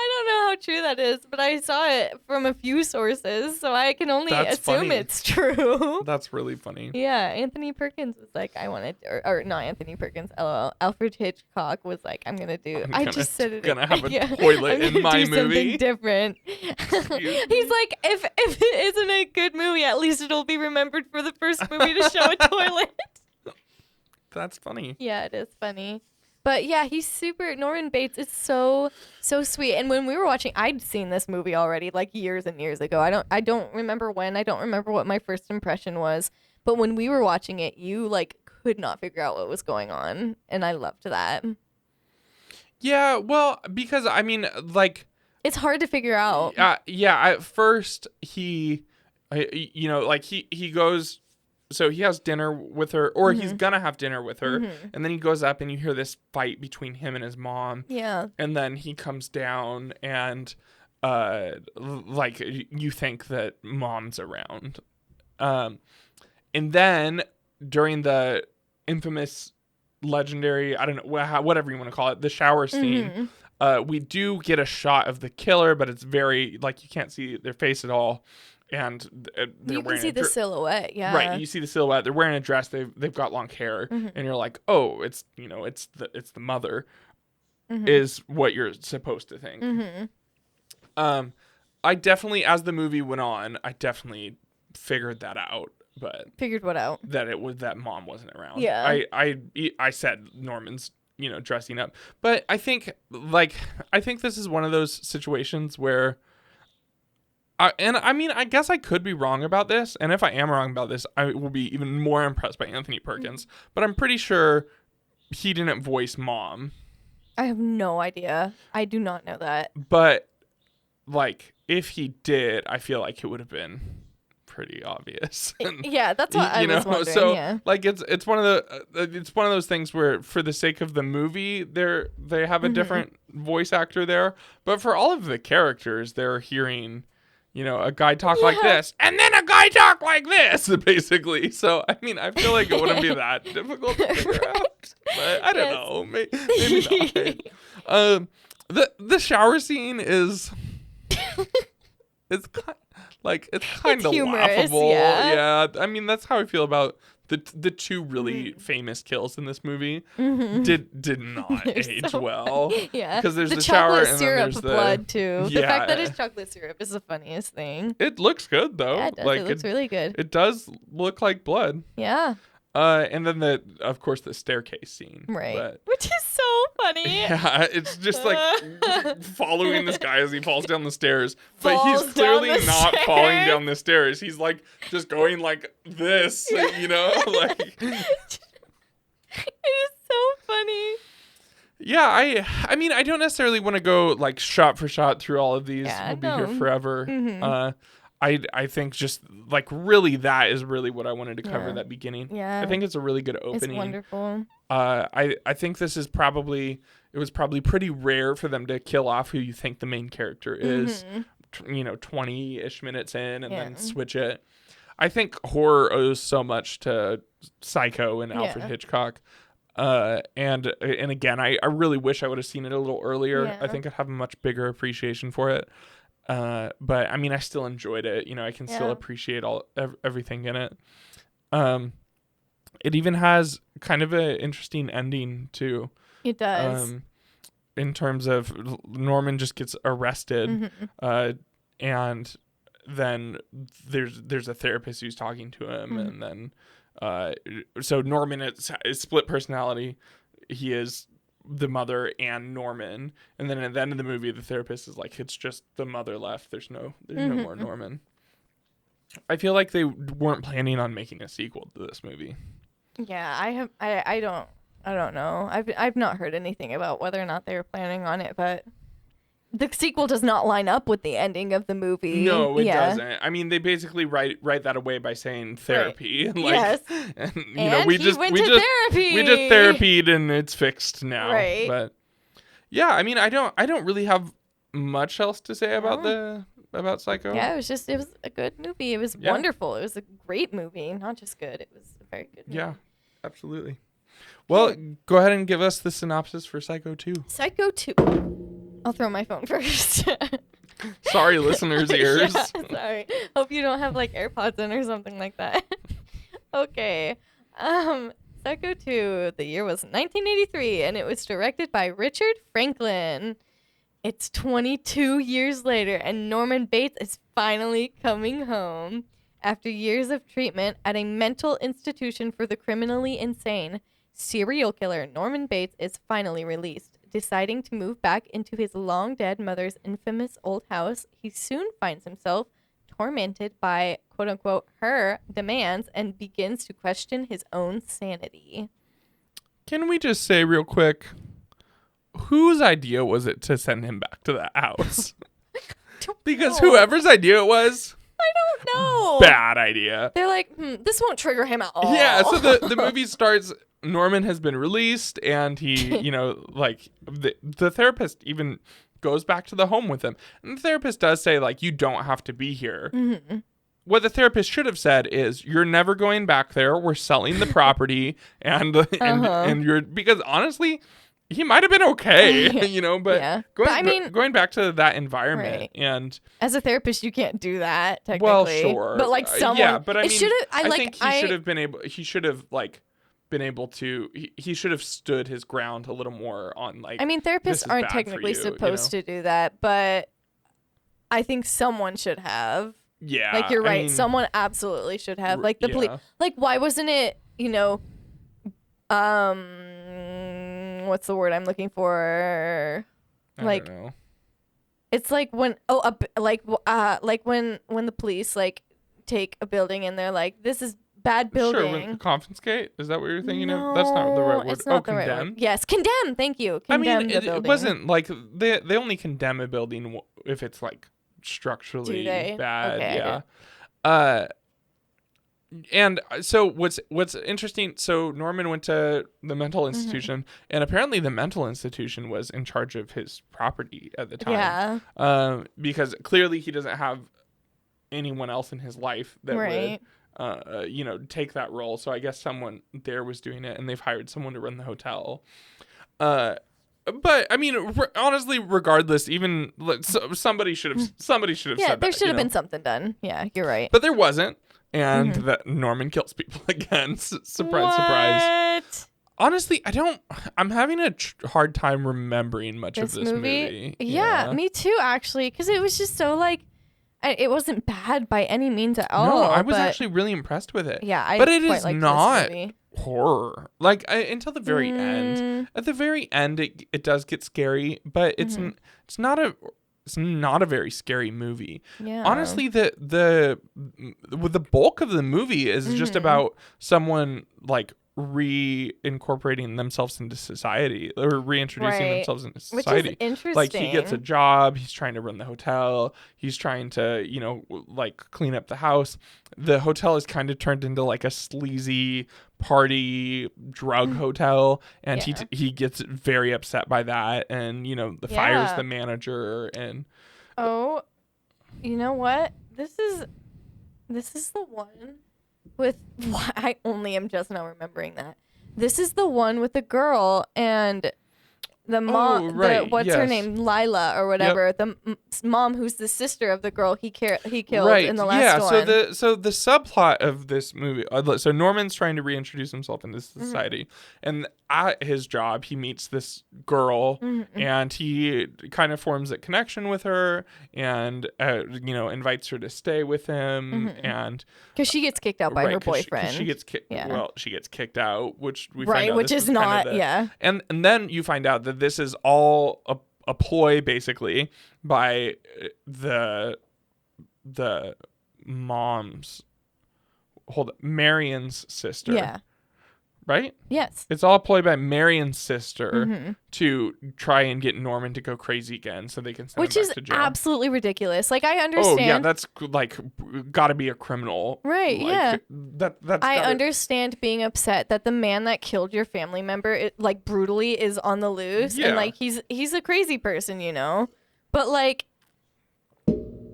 I don't know how true that is, but I saw it from a few sources, so I can only assume it's true. That's really funny. Yeah, Anthony Perkins was like, I wanted, or not Anthony Perkins, LOL. Alfred Hitchcock was like, I'm gonna just said it. Gonna have a toilet in my movie. Something different. He's like, if it isn't a good movie, at least it'll be remembered for the first movie to show a toilet. That's funny. Yeah, it is funny. But yeah, he's super. Norman Bates is so sweet. And when we were watching, I'd seen this movie already, years and years ago. I don't remember when. I don't remember what my first impression was. But when we were watching it, you could not figure out what was going on, and I loved that. Yeah, well, because I mean, it's hard to figure out. Yeah. At first, he goes so he has dinner with her, or Mm-hmm. he's gonna have dinner with her, Mm-hmm. and then he goes up and you hear this fight between him and his mom. Yeah. And then he comes down and like you think that mom's around. And then during the infamous legendary, I don't know, whatever you want to call it, the shower scene, we do get a shot of the killer, but it's very, like, you can't see their face at all. And they're You can wearing see the silhouette, yeah. Right, you see the silhouette. They're wearing a dress. They've got long hair, and you're like, oh, it's the mother, is what you're supposed to think. I definitely, as the movie went on, I definitely figured that out, but Figured what out? that mom wasn't around. Yeah. I said Norman's dressing up, but I think this is one of those situations where. I guess I could be wrong about this, and if I am wrong about this, I will be even more impressed by Anthony Perkins. But I'm pretty sure he didn't voice Mom. I have no idea. I do not know that. But, like, if he did, I feel like it would have been pretty obvious. Yeah, that's what I was wondering. So, yeah. like, it's one of those things where, for the sake of the movie, they have a different voice actor there, but for all of the characters, they're hearing. A guy talk like this, and then a guy talk like this, basically. So, I mean, I feel like it wouldn't be that difficult to figure out. But I don't know. Maybe not. The shower scene is... it's kind of laughable. Yeah. I mean, that's how I feel about the two really famous kills in this movie. Did not age so well. Funny. Yeah, because there's the chocolate shower and syrup then there's the blood too. Yeah. The fact that it's chocolate syrup is the funniest thing. It looks good though. Yeah, it does. Like, it looks really good. It does look like blood. Yeah. And then of course the staircase scene. Right. But, which is so funny. Yeah, it's just like following this guy as he falls down the stairs. But Falls he's clearly down the not falling stairs. down the stairs. He's like just going like this, like It is so funny. Yeah, I mean, I don't necessarily want to go like shot for shot through all of these. Yeah, We'll be here no. forever. I think just like really that is really what I wanted to cover, Yeah. that beginning. Yeah. I think it's a really good opening. It's wonderful. I think this is it was probably pretty rare for them to kill off who you think the main character is, 20-ish minutes in and then switch it. I think horror owes so much to Psycho and Alfred Hitchcock. And again, I really wish I would have seen it a little earlier. Yeah. I think I'd have a much bigger appreciation for it. But I mean, I still enjoyed it. I can still appreciate everything in it. It even has kind of an interesting ending too. It does. In terms of Norman just gets arrested, and then there's a therapist who's talking to him, and then so Norman is split personality. He is the mother and Norman, and then at the end of the movie, the therapist is like, it's just the mother left. There's no more Norman. I feel like they weren't planning on making a sequel to this movie. Yeah, I don't know. I've not heard anything about whether or not they were planning on it, but the sequel does not line up with the ending of the movie. No, it doesn't. I mean, they basically write that away by saying therapy. Right. Like, yes. And we just therapy. We just therapied and it's fixed now. Right. But yeah, I mean, I don't really have much else to say about Psycho. Yeah, it was a good movie. It was wonderful. It was a great movie, not just good. It was a very good movie. Yeah, absolutely. Well, go ahead and give us the synopsis for Psycho 2. Psycho 2. I'll throw my phone first. Sorry, listeners' ears. Yeah, sorry. Hope you don't have like AirPods in or something like that. Okay. Psycho 2, the year was 1983, and it was directed by Richard Franklin. It's 22 years later, and Norman Bates is finally coming home. After years of treatment at a mental institution for the criminally insane, serial killer Norman Bates is finally released. Deciding to move back into his long-dead mother's infamous old house, he soon finds himself tormented by, quote-unquote, her demands and begins to question his own sanity. Can we just say real quick, whose idea was it to send him back to that house? Because whoever's idea it was, I don't no. Bad idea. They're like, this won't trigger him at all. Yeah, so the movie starts, Norman has been released, and he, like, the therapist even goes back to the home with him. And the therapist does say, like, you don't have to be here. Mm-hmm. What the therapist should have said is, you're never going back there. We're selling the property, and you're, because honestly, he might have been okay, but going back to that environment, right. and as a therapist, you can't do that technically. Well, sure, but like someone, yeah, but I mean, I think he should have been able. He should have been able to. He should have stood his ground a little more on like. I mean, therapists aren't technically supposed to do that, but I think someone should have. Yeah, like you're right. Someone absolutely should have. Like the police. Like why wasn't it? What's the word I'm looking for? Like, I don't know. It's like when like when the police like take a building and they're like, this is bad building. Sure, confiscate? Is that what you're thinking of? That's not the right word. It's not the condemn? right word. Yes, condemn. Thank you. Condemn the building. It wasn't like they only condemn a building if it's like structurally bad. Okay, yeah. And so what's interesting, so Norman went to the mental institution, and apparently the mental institution was in charge of his property at the time. Yeah. Because clearly he doesn't have anyone else in his life that would take that role. So I guess someone there was doing it, and they've hired someone to run the hotel. But I mean, honestly, regardless, even somebody should have said that. Yeah, there should have been something done. Yeah, you're right. But there wasn't. And that Norman kills people again. Surprise. Honestly, I'm having a hard time remembering much of this movie. Yeah, me too, actually. Because it was just so like, it wasn't bad by any means at all. No, I was actually really impressed with it. Yeah, but it is not horror. Like, until the very end. At the very end, it does get scary, but it's not a very scary movie. Yeah. Honestly, the bulk of the movie is just about someone like reincorporating themselves into society or reintroducing themselves into society. Which is interesting. Like he gets a job, he's trying to run the hotel, he's trying to, like clean up the house. The hotel is kind of turned into like a sleazy party drug hotel, and he gets very upset by that, and fires the manager. And you know what? This is the one with I only am just now remembering that. This is the one with the girl and the mom. What's her name? Lila or whatever. Yep. The mom who's the sister of the girl he killed in the last one. Yeah. So the subplot of this movie. So Norman's trying to reintroduce himself into society, and at his job, he meets this girl, and he kind of forms a connection with her, and invites her to stay with him, and because she gets kicked out by her boyfriend. She gets kicked. Yeah. Well, she gets kicked out, which we find out which is not And then you find out that this is all a ploy, basically, by the mom's Marion's sister. Yeah. Right? Yes. It's all a ploy by Marion's sister to try and get Norman to go crazy again so they can send him back to jail. Which is absolutely ridiculous. Like, I understand. Oh, yeah, that's, like, gotta be a criminal. Right, like, yeah. I understand being upset that the man that killed your family member, brutally is on the loose. Yeah. And, like, he's a crazy person, But, like,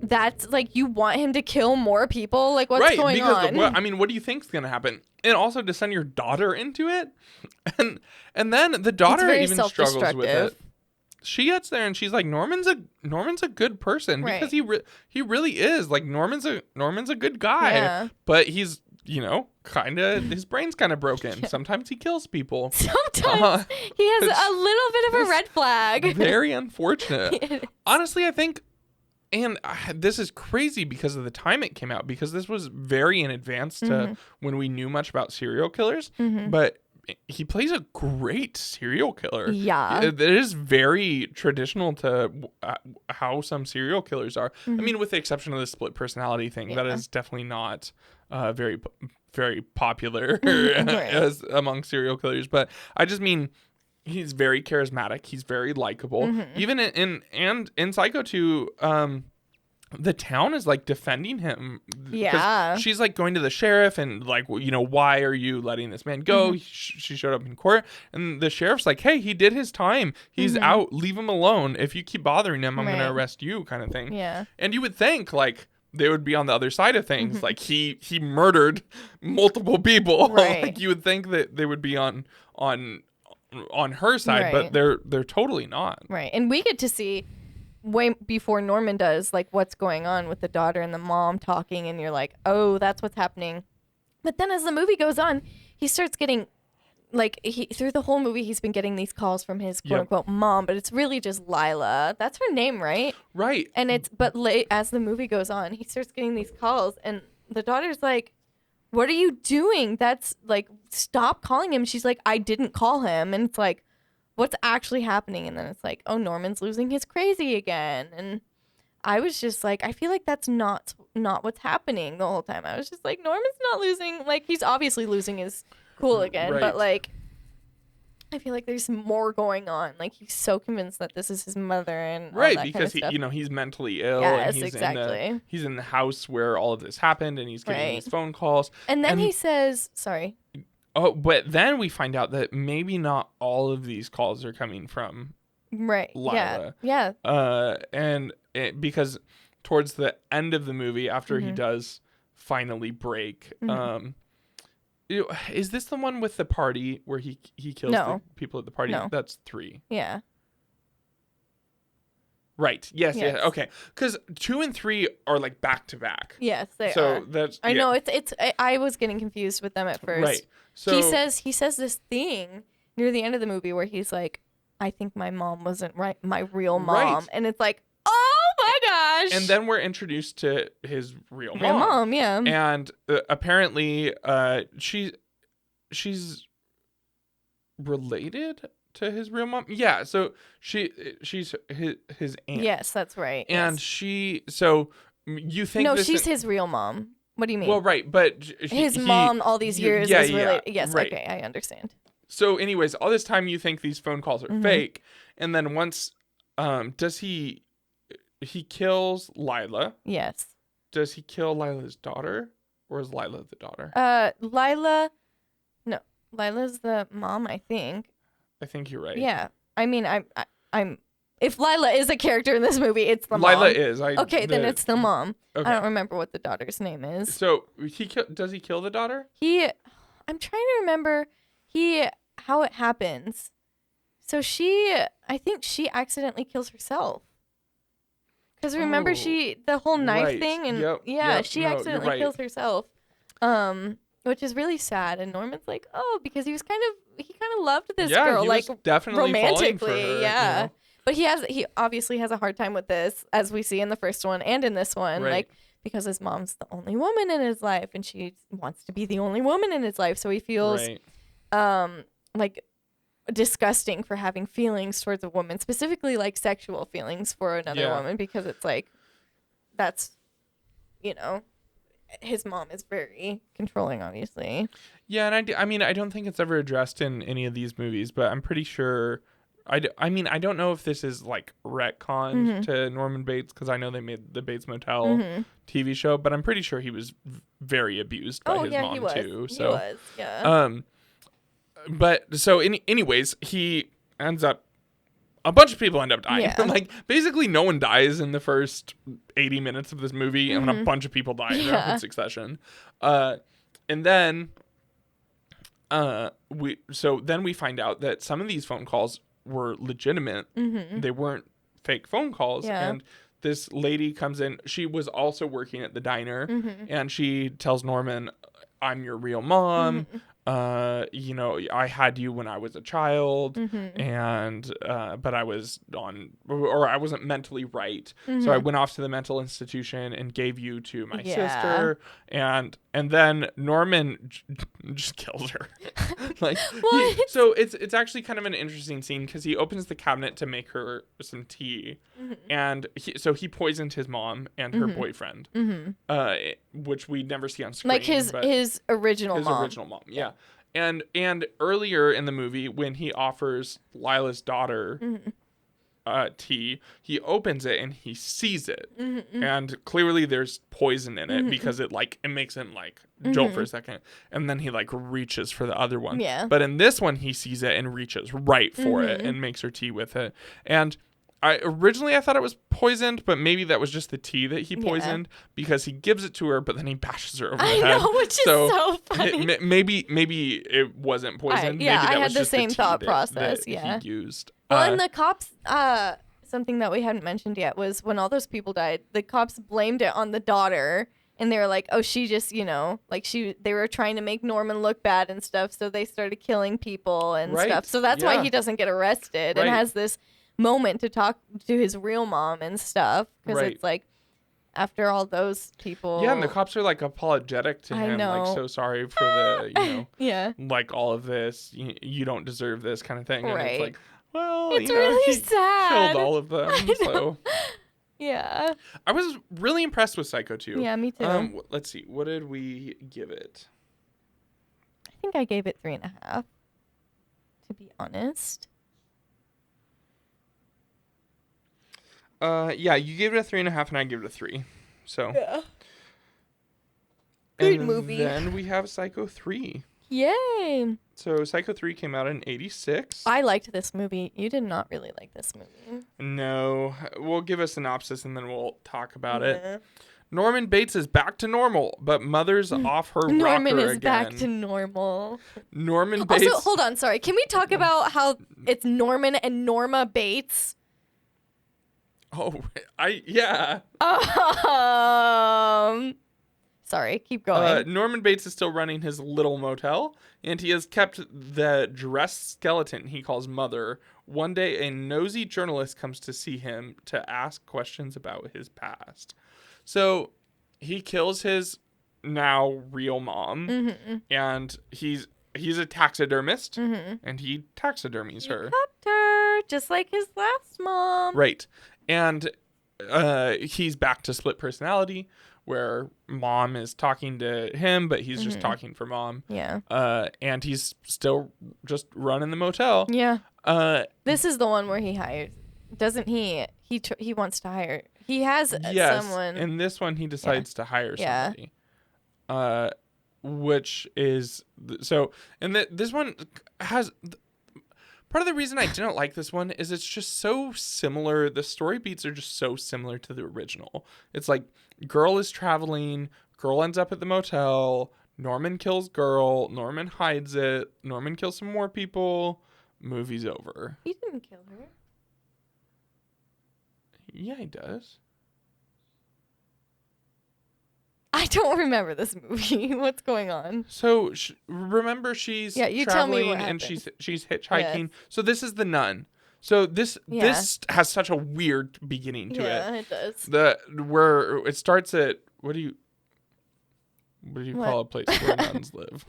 that's, like, you want him to kill more people? Like, what's going on? What do you think's gonna happen? And also to send your daughter into it, and then the daughter even struggles with it. She gets there and she's like, Norman's a good person, because he really is. Like, Norman's a good guy, but he's kind of, his brain's kind of broken. Sometimes he kills people. Sometimes he has a little bit of a red flag. Very unfortunate. Honestly, I think. And this is crazy because of the time it came out, because this was very in advance to when we knew much about serial killers. But he plays a great serial killer. Yeah. It is very traditional to how some serial killers are. I mean, with the exception of the split personality thing, that is definitely not very, very popular as among serial killers. But I just mean, he's very charismatic. He's very likable. Even in Psycho 2, the town is like defending him. 'Cause Yeah. she's like going to the sheriff and like, why are you letting this man go? She showed up in court and the sheriff's like, hey, he did his time. He's out. Leave him alone. If you keep bothering him, I'm going to arrest you, kind of thing. Yeah. And you would think like they would be on the other side of things. Like he murdered multiple people. Right. Like you would think that they would be on her side, but they're totally not. Right. And we get to see way before Norman does, like, what's going on with the daughter and the mom talking, and you're like, oh, that's what's happening. But then as the movie goes on, he starts getting, like, through the whole movie, he's been getting these calls from his quote-unquote mom, but it's really just Lila. That's her name, right? Right. And as the movie goes on, he starts getting these calls, and the daughter's like, what are you doing? That's, like, stop calling him. She's like, I didn't call him. And it's like, what's actually happening? And then it's like, oh, Norman's losing his crazy again. And I was just like, I feel like that's not what's happening the whole time. I was just like, Norman's not losing. Like, he's obviously losing his cool again. Right. But, like, I feel like there's more going on. Like, he's so convinced that this is his mother and all that because kind of stuff. he's mentally ill. Yes, and exactly. He's in the house where all of this happened, and he's getting these phone calls. And then he says, sorry. Oh, but then we find out that maybe not all of these calls are coming from Lila. Yeah. And because towards the end of the movie, after he does finally break, is this the one with the party where he kills the people at the party? No. That's 3. Yeah. Right. Yes. Yeah. Okay. Because 2 and 3 are like back to back. Yes, they are. So that's. I know it's. I was getting confused with them at first. Right. So he says this thing near the end of the movie where he's like, I think my mom wasn't my real mom, Right. and it's like, oh my gosh. And then we're introduced to his real mom. Real mom, yeah. And apparently, she's related to his real mom. Yeah. So she's his aunt. Yes, that's right. And yes. so you think no, she's his real mom. What do you mean? Well, right, but his mom all these years is related. Yes, right. Okay, I understand. So, anyways, all this time you think these phone calls are fake, and then once, does he kills Lila? Yes. Does he kill Lila's daughter, or is Lila the daughter? Lila's the mom, I think. I think you're right. Yeah, I mean, I'm. If Lila is a character in this movie, it's the mom. Lila is. Then it's the mom. Okay. I don't remember what the daughter's name is. So does he kill the daughter? I'm trying to remember how it happens. So I think she accidentally kills herself. Because remember the whole knife thing, and she accidentally kills herself. Which is really sad. And Norman's like, oh, because he kind of loved this girl, he like was definitely romantically, falling for her, yeah. You know? But he obviously has a hard time with this, as we see in the first one and in this one, like because his mom's the only woman in his life, and she wants to be the only woman in his life, so he feels like disgusting for having feelings towards a woman, specifically like sexual feelings for another woman, because it's like that's his mom is very controlling, obviously. Yeah, and I mean I don't think it's ever addressed in any of these movies, but I'm pretty sure. I mean, I don't know if this is like retconned to Norman Bates, because I know they made the Bates Motel TV show, but I'm pretty sure he was very abused by his mom too. So he was, yeah. But so anyways, he ends up. A bunch of people end up dying. Yeah. Like basically, no one dies in the first 80 minutes of this movie, and a bunch of people die in rapid succession. And then, we find out that some of these phone calls were legitimate. They weren't fake phone calls. And this lady comes in. She was also working at the diner, and she tells Norman, "I'm your real mom. I had you when I was a child, and but I was I wasn't mentally right, so I went off to the mental institution and gave you to my sister, and then Norman just kills her. So it's actually kind of an interesting scene, because he opens the cabinet to make her some tea, and he poisoned his mom and her boyfriend, which we never see on screen, like his original mom. Yeah. And earlier in the movie, when he offers Lila's daughter tea. He opens it and he sees it, and clearly there's poison in it because it makes him like jolt for a second, and then he like reaches for the other one. Yeah. But in this one, he sees it and reaches right for it and makes her tea with it. And I thought it was poisoned, but maybe that was just the tea that he poisoned because he gives it to her, but then he bashes her over the head. I know, which is so funny. Maybe it wasn't poisoned. Yeah, maybe that I was had the just same tea thought that process. he used. Well, and the cops, something that we hadn't mentioned yet was when all those people died, the cops blamed it on the daughter. And they were like, oh, she just, they were trying to make Norman look bad and stuff. So they started killing people and stuff. So that's why he doesn't get arrested and has this moment to talk to his real mom and stuff. Because it's like, after all those people. Yeah, and the cops are like apologetic to him. Like, so sorry for the, like all of this. You don't deserve this kind of thing. And it's like, well, it's really sad. Killed all of them. So. Yeah. I was really impressed with Psycho 2. Yeah, me too. Let's see. What did we give it? I think I gave it 3.5, to be honest. Yeah, you gave it a 3.5 and I gave it a 3. So. Yeah. Great movie. Then we have Psycho 3. Yay. So Psycho 3 came out in 86. I liked this movie. You did not really like this movie. No. We'll give a synopsis and then we'll talk about it. Norman Bates is back to normal, but mother's off her rocker again. Norman is back to normal. Norman Bates... Also, hold on, sorry. Can we talk about how it's Norman and Norma Bates? Oh, yeah. Sorry, keep going. Norman Bates is still running his little motel, and he has kept the dressed skeleton he calls Mother. One day, a nosy journalist comes to see him to ask questions about his past. So, he kills his now real mom, and he's a taxidermist, and he taxidermies her. Kept her, just like his last mom. Right. And he's back to split personality, where mom is talking to him, but he's just talking for mom. Yeah. And he's still just running the motel. Yeah. This is the one where he hires, doesn't he? He wants to hire. He has someone. In this one, he decides to hire somebody. Which is so. And this one has. Part of the reason I didn't like this one is it's just so similar. The story beats are just so similar to the original. It's like girl is traveling, girl ends up at the motel, Norman kills girl, Norman hides it, Norman kills some more people, movie's over. He didn't kill her. Yeah, he does. I don't remember this movie. What's going on? So remember, she's you traveling tell me what and happened. she's hitchhiking. Yes. So this is the nun. So this has such a weird beginning to it. Yeah, it does. Where it starts at what do you call a place where nuns live?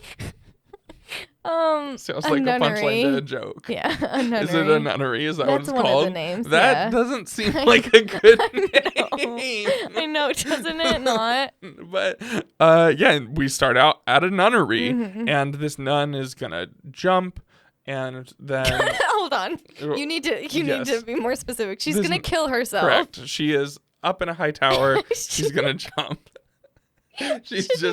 Sounds like a punchline to a joke. Yeah, a nunnery. Is it a nunnery? Is that what it's one called? Of the names, that doesn't seem like a good name. I know, doesn't it not? But we start out at a nunnery, and this nun is gonna jump, and then hold on, you need to be more specific. She's gonna kill herself. Correct. She is up in a high tower. She's gonna jump. She's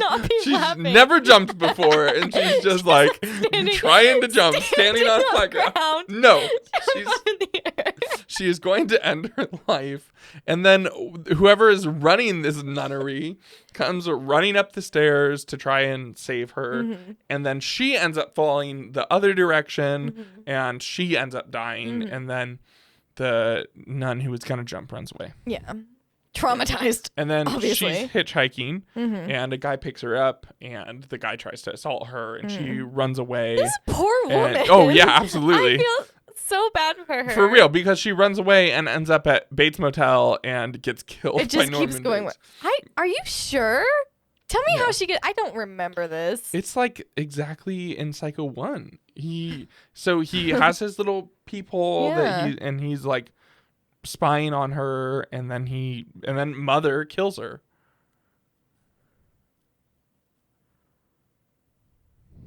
never jumped before, and she's just like trying to jump, standing on flat ground. No, she is going to end her life, and then whoever is running this nunnery comes running up the stairs to try and save her, and then she ends up falling the other direction, and she ends up dying, and then the nun who was gonna jump runs away. Yeah. Traumatized. And then obviously. She's hitchhiking, and a guy picks her up, and the guy tries to assault her, and she runs away. This poor woman. Oh yeah, absolutely. I feel so bad for her. For real, because she runs away and ends up at Bates Motel and gets killed. It just by Norman keeps going. Bates. Are you sure? Tell me how she I don't remember this. It's like exactly in Psycho 1. He has his little peephole that he's like spying on her, and then Mother kills her.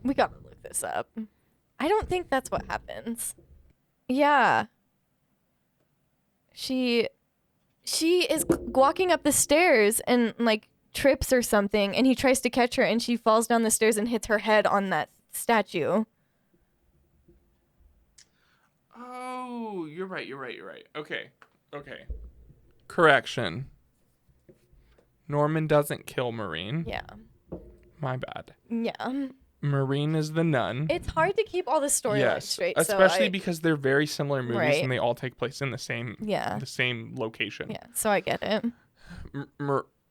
We gotta look this up. I don't think that's what happens. Yeah. she is walking up the stairs and like trips or something, and he tries to catch her, and she falls down the stairs and hits her head on that statue. Oh, you're right. Okay. Correction. Norman doesn't kill Maureen. Yeah. My bad. Yeah. Maureen is the nun. It's hard to keep all the storylines straight. Especially because they're very similar movies, Right. and they all take place in the same location. Yeah, so I get it.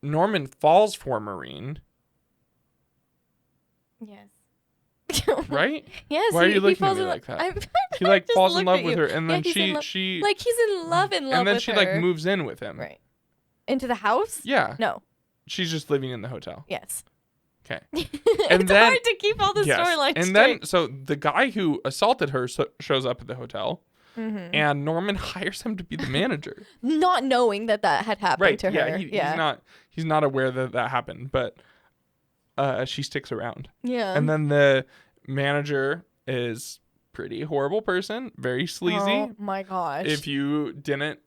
Norman falls for Maureen. Yes. Right? Yes. Why are you looking at me like that? He like falls in love with her, and then she like he's in love with her. and then she like moves in with him. Right. Into the house? Yeah. No. She's just living in the hotel. Yes. Okay. And it's hard to keep all the storylines and straight. then so the guy who assaulted her shows up at the hotel, and Norman hires him to be the manager, not knowing that had happened to her. He's not aware that happened, but she sticks around. Yeah. And then the manager is pretty horrible person, very sleazy. Oh my gosh. If you didn't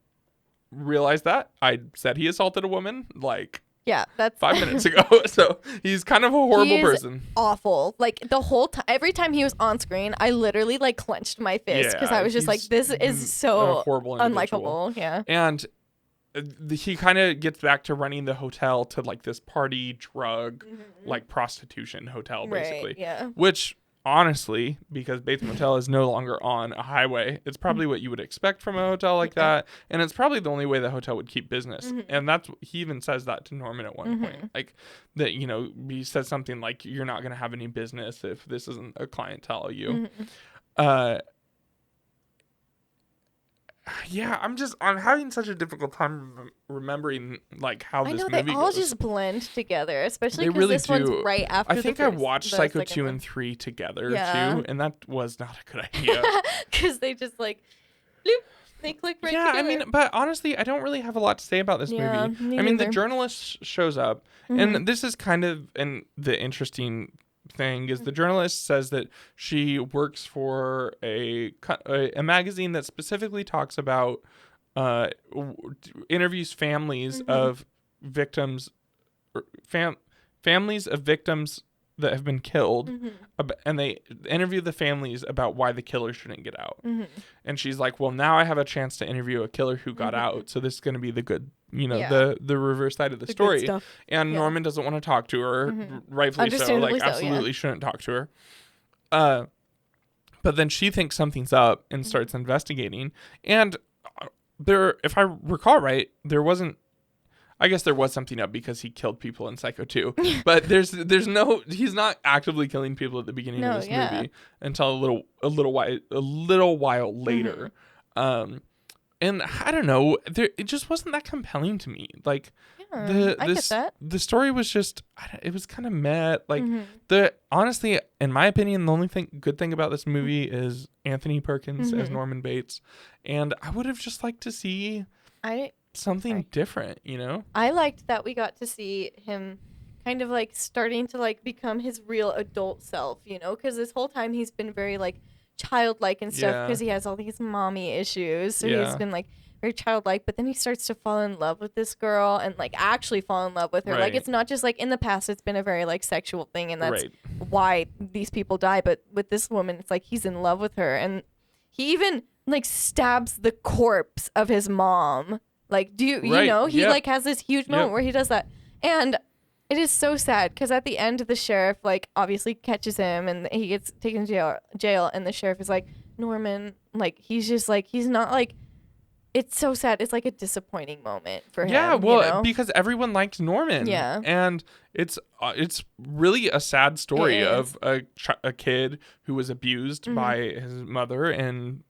realize that, I said he assaulted a woman like that's 5 minutes ago. So he's kind of a horrible person. Awful. Like the whole time, every time he was on screen, I literally like clenched my fist because I was just like, this is so horrible, unlikable. Yeah. And he kind of gets back to running the hotel to like this party drug, like prostitution hotel, basically. Right, yeah. Which honestly, because Bates Motel is no longer on a highway, it's probably what you would expect from a hotel like that, and it's probably the only way the hotel would keep business. And he even says that to Norman at one point, like that, he says something like, "You're not gonna have any business if this isn't a clientele you." Yeah, I'm having such a difficult time remembering like how this movie goes. I know they all just blend together, especially because really this one's right after. I think I watched Psycho 2 and 3 together too, and that was not a good idea. Because they just like, bloop, they click right together. I mean, but honestly, I don't really have a lot to say about this movie. I mean, the journalist shows up, and this is kind of the interesting thing is the journalist says that she works for a magazine that specifically talks about interviews families of victims families of victims that have been killed, and they interview the families about why the killer shouldn't get out. And she's like, well, now I have a chance to interview a killer who got out, so this is going to be the good, the reverse side of the story. And Norman doesn't want to talk to her, rightfully so, like absolutely shouldn't talk to her. But then she thinks something's up and starts investigating, and if I recall right, I guess there was something up because he killed people in Psycho 2, but he's not actively killing people at the beginning of this movie until a little while later. And I don't know, it just wasn't that compelling to me. Like I get that. The story was just, it was kind of meh. Like honestly, in my opinion, the only good thing about this movie is Anthony Perkins as Norman Bates, and I would have just liked to see something different, I liked that we got to see him kind of like starting to like become his real adult self, because this whole time he's been very like childlike and stuff because he has all these mommy issues, so he's been like very childlike, but then he starts to fall in love with this girl and like actually fall in love with her. Like it's not just like in the past it's been a very like sexual thing, and that's why these people die, but with this woman it's like he's in love with her, and he even like stabs the corpse of his mom. Like, he like has this huge moment where he does that. And it is so sad because at the end, the sheriff like obviously catches him and he gets taken to jail. And the sheriff is like, Norman, like, he's just like, he's not like, it's so sad. It's like a disappointing moment for him. Yeah, well, because everyone liked Norman. Yeah. And it's really a sad story of a kid who was abused by his mother and,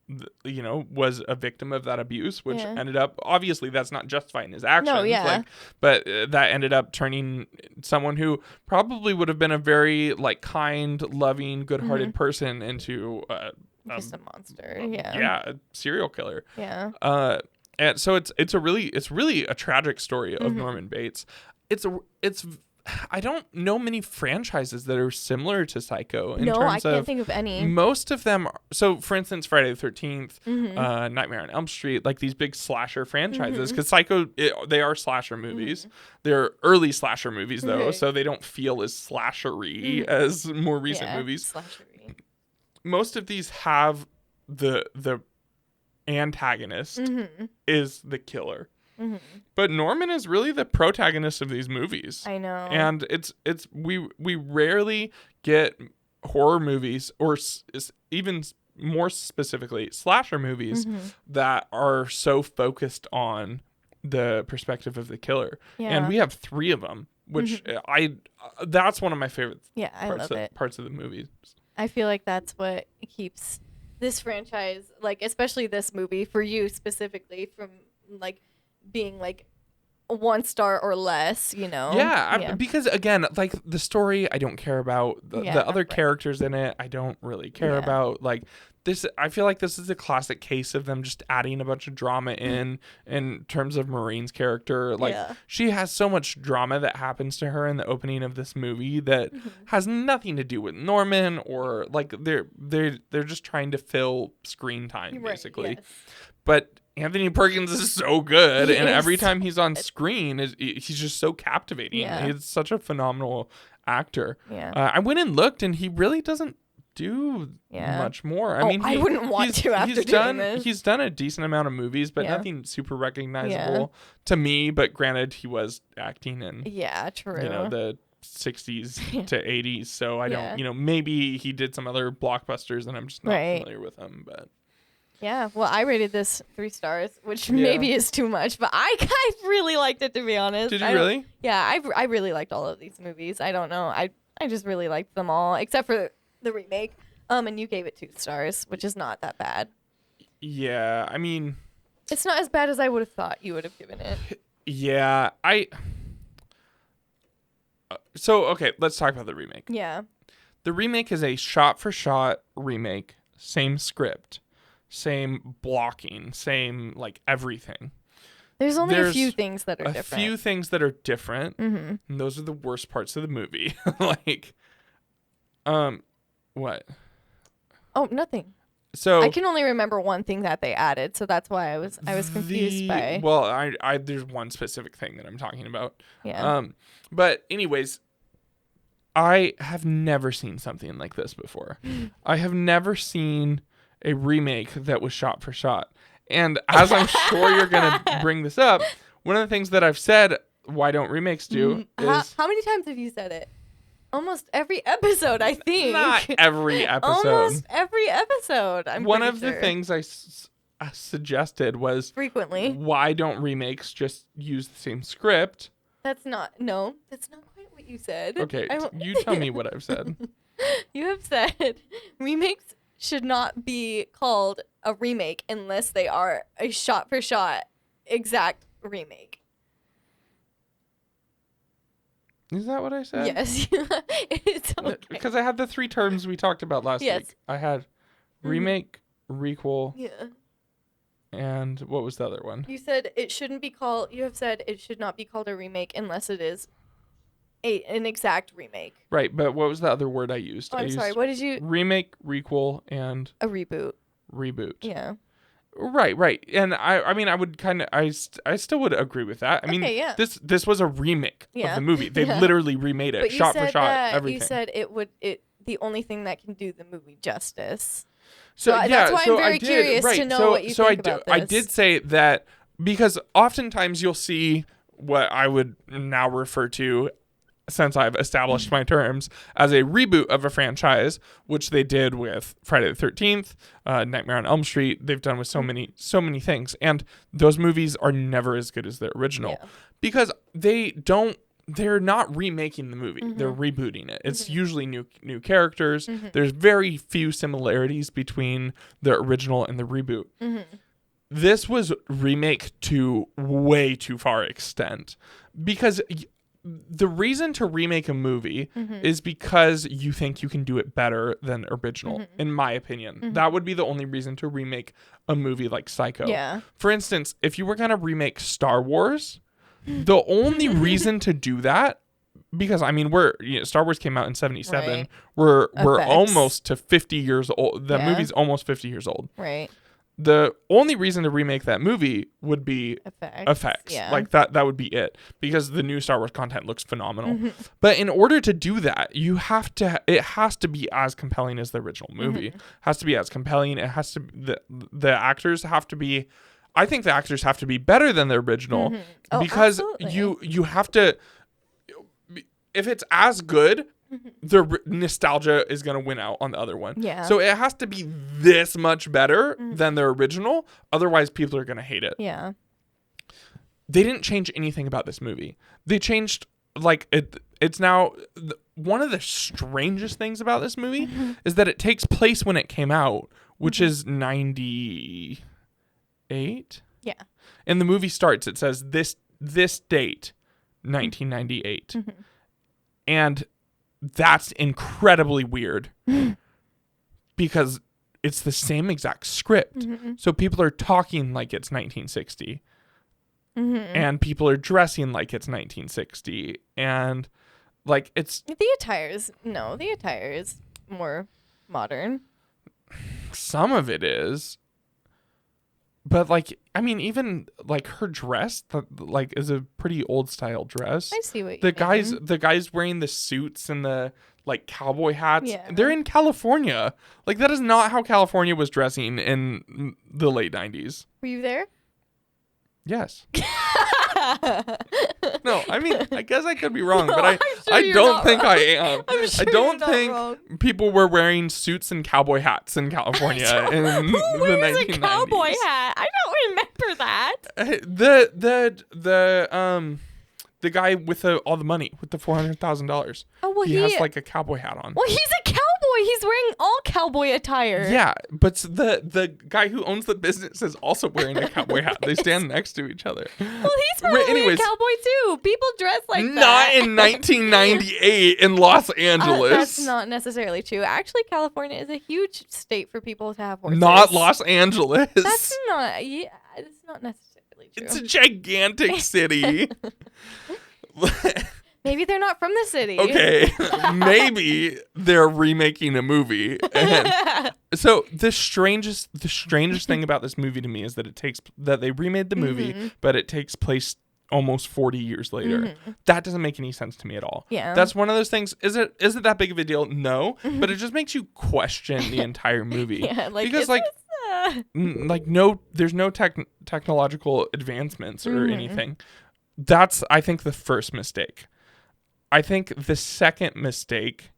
was a victim of that abuse, which ended up, obviously that's not justifying his actions. No, yeah. But that ended up turning someone who probably would have been a very like kind, loving, good-hearted person into just a monster. A serial killer. Yeah. And so it's really a tragic story of Norman Bates. It's I don't know many franchises that are similar to Psycho in No, I terms can't of think of any. most of them. So, for instance, Friday the 13th, Mm-hmm. Nightmare on Elm Street, like these big slasher franchises. Mm-hmm. Because Psycho, they are slasher movies. They're early slasher movies, though, Right. so they don't feel as slashery Mm-hmm. as more recent Yeah, movies. slashery. Most of these have the antagonist Mm-hmm. is the killer. Mm-hmm. But Norman is really the protagonist of these movies. I know. And we rarely get horror movies or even more specifically slasher movies that are so focused on the perspective of the killer. Yeah. And we have 3 of them, which that's one of my favorite Yeah, I love it. parts of the movies. I feel like that's what keeps this franchise, like especially this movie for you specifically, from like being like a 1 star or less, you know? Yeah, because again, like the story, I don't care about the other right. characters in it. I don't really care Yeah. about like this. I feel like this is a classic case of them just adding a bunch of drama in terms of Maureen's character. Like Yeah. she has so much drama that happens to her in the opening of this movie that has nothing to do with Norman, or like they're just trying to fill screen time basically. Yes. But Anthony Perkins is so good, He and every is time he's on screen, he's just so captivating. Yeah. He's such a phenomenal actor. Yeah. I went and looked, and he really doesn't do much more. I mean, I wouldn't want to after doing this. He's done a decent amount of movies, but nothing super recognizable to me. But granted, he was acting in true. the 60s to 80s, so I don't maybe he did some other blockbusters, and I'm just not familiar with him, but. Yeah, well, I rated this 3 stars, which maybe is too much, but I really liked it, to be honest. Did you really? Yeah, I really liked all of these movies. I don't know. I just really liked them all, except for the remake. And you gave it 2 stars, which is not that bad. Yeah, I mean... It's not as bad as I would have thought you would have given it. Yeah, So, okay, let's talk about the remake. Yeah. The remake is a shot-for-shot remake, same script. Same blocking, same like everything. There's only a few things that are different. A few things that are different, Mm-hmm. and those are the worst parts of the movie. Like, what? Oh, nothing. So I can only remember one thing that they added, so that's why I was confused by. Well, I there's one specific thing that I'm talking about. Yeah. But anyways, I have never seen something like this before. I have never seen a remake that was shot for shot. And as I'm sure you're going to bring this up, one of the things that I've said, why don't remakes do, is... How many times have you said it? Almost every episode, I think. Not every episode. Almost every episode, One of the things I suggested was... Frequently. Why don't remakes just use the same script? That's not quite what you said. Okay, you tell me what I've said. You have said remakes should not be called a remake unless they are a shot-for-shot exact remake. Is that what I said? Yes. It's okay. Because I had the 3 terms we talked about last week. I had remake, requel, and what was the other one? You have said it should not be called a remake unless it is an exact remake. Right, but what was the other word I used? Oh, I'm sorry. What did you? Remake, requel, and A reboot. Reboot. Yeah. Right. And I mean, I would kind of, I still would agree with that. I mean, this was a remake of the movie. They literally remade it, but shot for shot, everything. You said the only thing that can do the movie justice. So that's why I'm very curious to know what you think about this. I did say that because oftentimes you'll see what I would now refer to, since I've established my terms, as a reboot of a franchise, which they did with Friday the 13th, Nightmare on Elm Street. They've done with so many things, and those movies are never as good as the original because they're not remaking the movie. They're rebooting it. It's usually new characters. There's very few similarities between the original and the reboot. This was remake to way too far extent because the reason to remake a movie is because you think you can do it better than original, in my opinion. That would be the only reason to remake a movie like Psycho. Yeah. For instance, if you were going to remake Star Wars, the only reason to do that because I mean Star Wars came out in 77. Right. We're Effects. almost to 50 years old. The Yeah. movie's almost 50 years old. Right. The only reason to remake that movie would be effects. Yeah. Like that would be it, because the new Star Wars content looks phenomenal. But in order to do that, it has to be as compelling as the original movie. It has to be as compelling. It has to the actors have to be, I think the actors have to be better than the original, because absolutely. you have to, if it's as good, the nostalgia is going to win out on the other one. Yeah. So it has to be this much better than the original. Otherwise, people are going to hate it. Yeah. They didn't change anything about this movie. They changed, like, it's now, one of the strangest things about this movie is that it takes place when it came out, which is 98. Yeah. And the movie starts, it says this date, 1998. And that's incredibly weird because it's the same exact script. So people are talking like it's 1960 and people are dressing like it's 1960, and like it's The attire is more modern. some of it is, but like, I mean, even like her dress like is a pretty old style dress. I see what you the mean. guys wearing the suits and the like cowboy hats, Yeah. they're in California. Like, that is not how California was dressing in the late 90s. Were you there? Yes. No, I mean, I guess I could be wrong, No, but I'm sure I you're don't not think wrong. I am. I'm sure I don't you're not think wrong. people were wearing suits and cowboy hats in California in Who the wears 1990s. a cowboy hat? I don't remember that. The guy with all the money, with the $400,000. Oh, well, he has like a cowboy hat on. Well, he's a cowboy. He's wearing all cowboy attire. Yeah, but the guy who owns the business is also wearing a cowboy hat. They stand next to each other. Well, he's probably anyways, a cowboy too. People dress like that. Not in 1998 in Los Angeles. That's not necessarily true. Actually, California is a huge state for people to have horses. Not Los Angeles. That's not. Yeah, it's not necessarily true. It's a gigantic city. Maybe they're not from the city. Okay, maybe they're remaking a movie. And so the strangest thing about this movie to me is that they remade the movie, but it takes place almost 40 years later. That doesn't make any sense to me at all. Yeah. That's one of those things. Is it that big of a deal? No, but it just makes you question the entire movie. Yeah, like, because there's no technological advancements or anything. That's, I think, the first mistake. I think the second mistake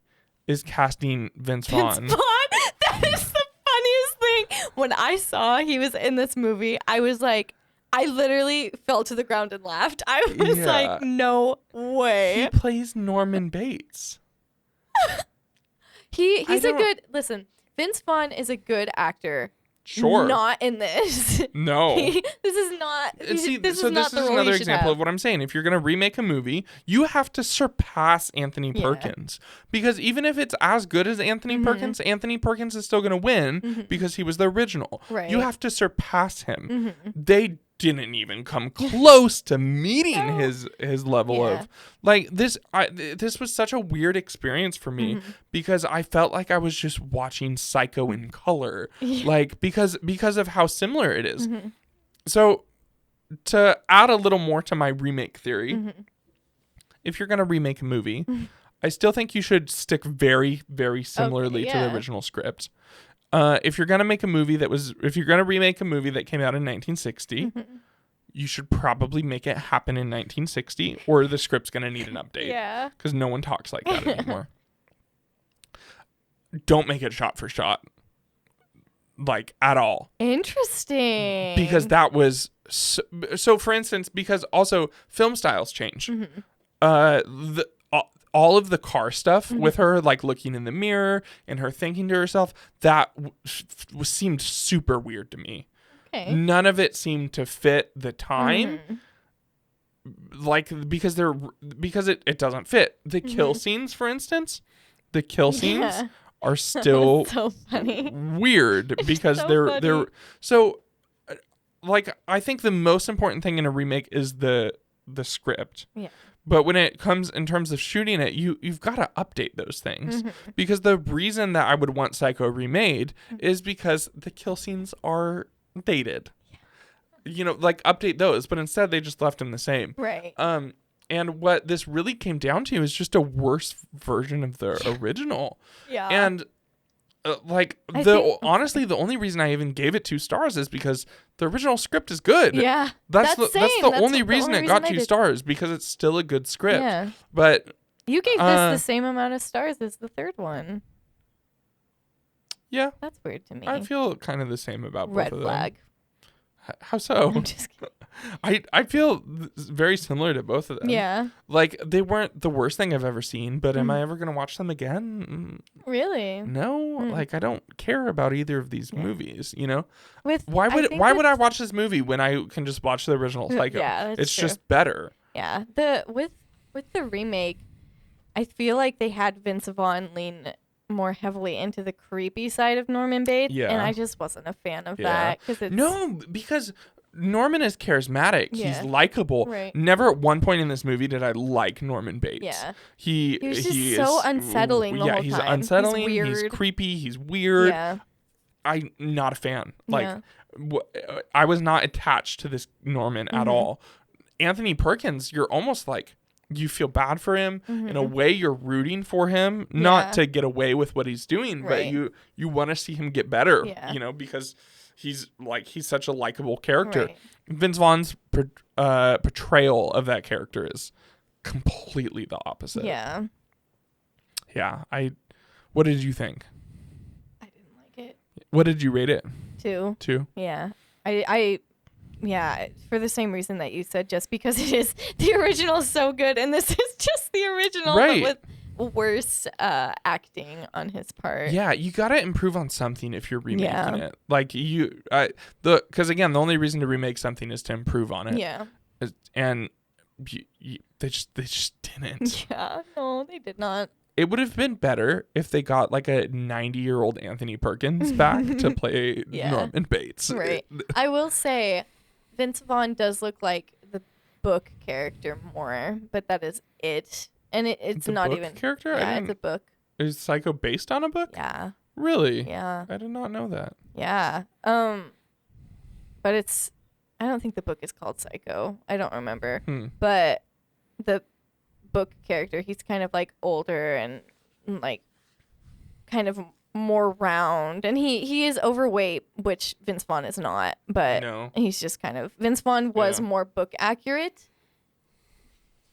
is casting Vince Vaughn. That is the funniest thing. When I saw he was in this movie, I was like, I literally fell to the ground and laughed. I was like, no way. He plays Norman Bates. He's a good, listen, Vince Vaughn is a good actor. Sure. Not in this. No. This is not. See, this so is not this is the role another you should example have. of what I'm saying. If you're going to remake a movie, you have to surpass Anthony Perkins. Because even if it's as good as Anthony Perkins is still going to win because he was the original. Right. You have to surpass him. They didn't even come close to meeting his level of like this. This was such a weird experience for me because I felt like I was just watching Psycho in color, like because of how similar it is. So to add a little more to my remake theory, if you're gonna remake a movie, I still think you should stick very, very similarly to the original script. If you're gonna remake a movie that came out in 1960, you should probably make it happen in 1960, or the script's gonna need an update. Yeah. Because no one talks like that anymore. Don't make it shot for shot, like at all. Interesting. Because that was so. For instance, because also film styles change. All of the car stuff with her like looking in the mirror and her thinking to herself, that seemed super weird to me. Okay. None of it seemed to fit the time. Like because it doesn't fit. The kill scenes, for instance, are still so funny. weird because So they're funny. so like I think the most important thing in a remake is the script. Yeah. But when it comes in terms of shooting it, you've got to update those things. Because the reason that I would want Psycho remade is because the kill scenes are dated. Like update those, but instead they just left them the same. Right. And what this really came down to is just a worse version of the original. Yeah. And honestly, the only reason I even gave it 2 stars is because the original script is good. Yeah. That's the only reason it got 2 stars, because it's still a good script. Yeah. But you gave this the same amount of stars as the third one. Yeah. That's weird to me. I feel kind of the same about both Red of them. flag. How so? I'm just kidding. I feel very similar to both of them. Yeah. Like, they weren't the worst thing I've ever seen, but am I ever going to watch them again? Really? No. Like, I don't care about either of these movies, Why would I watch this movie when I can just watch the original Psycho? Yeah, that's it's true. just better. Yeah. With the remake, I feel like they had Vince Vaughn lean more heavily into the creepy side of Norman Bates, and I just wasn't a fan of that because Norman is charismatic. Yeah. He's likable. Right. Never at one point in this movie did I like Norman Bates. Yeah. He was just is so unsettling the whole he's time. unsettling. He's weird. He's creepy. He's weird. Yeah. I'm not a fan. Like, I was not attached to this Norman at all. Anthony Perkins, you're almost like, you feel bad for him. In a way, you're rooting for him, not to get away with what he's doing, but you want to see him get better, because he's such a likable character. Right. Vince Vaughn's portrayal of that character is completely the opposite. Yeah. Yeah. What did you think? I didn't like it. What did you rate it? 2. 2? Yeah. Yeah, for the same reason that you said, just because the original is so good, and this is just the original, right, but with worse acting on his part. Yeah, you gotta improve on something if you're remaking it. Like because again, the only reason to remake something is to improve on it. Yeah. And they just didn't. Yeah, no, they did not. It would have been better if they got like a 90-year-old Anthony Perkins back to play Norman Bates. Right. I will say, Vince Vaughn does look like the book character more, but that is it. And it's not book even character. Yeah, it's a book. Is Psycho based on a book? Yeah. Really? Yeah. I did not know that. Yeah. But I don't think the book is called Psycho. I don't remember. But the book character, he's kind of like older and like kind of more round, and he is overweight, which Vince Vaughn is not, but he's just kind of, Vince Vaughn was more book accurate,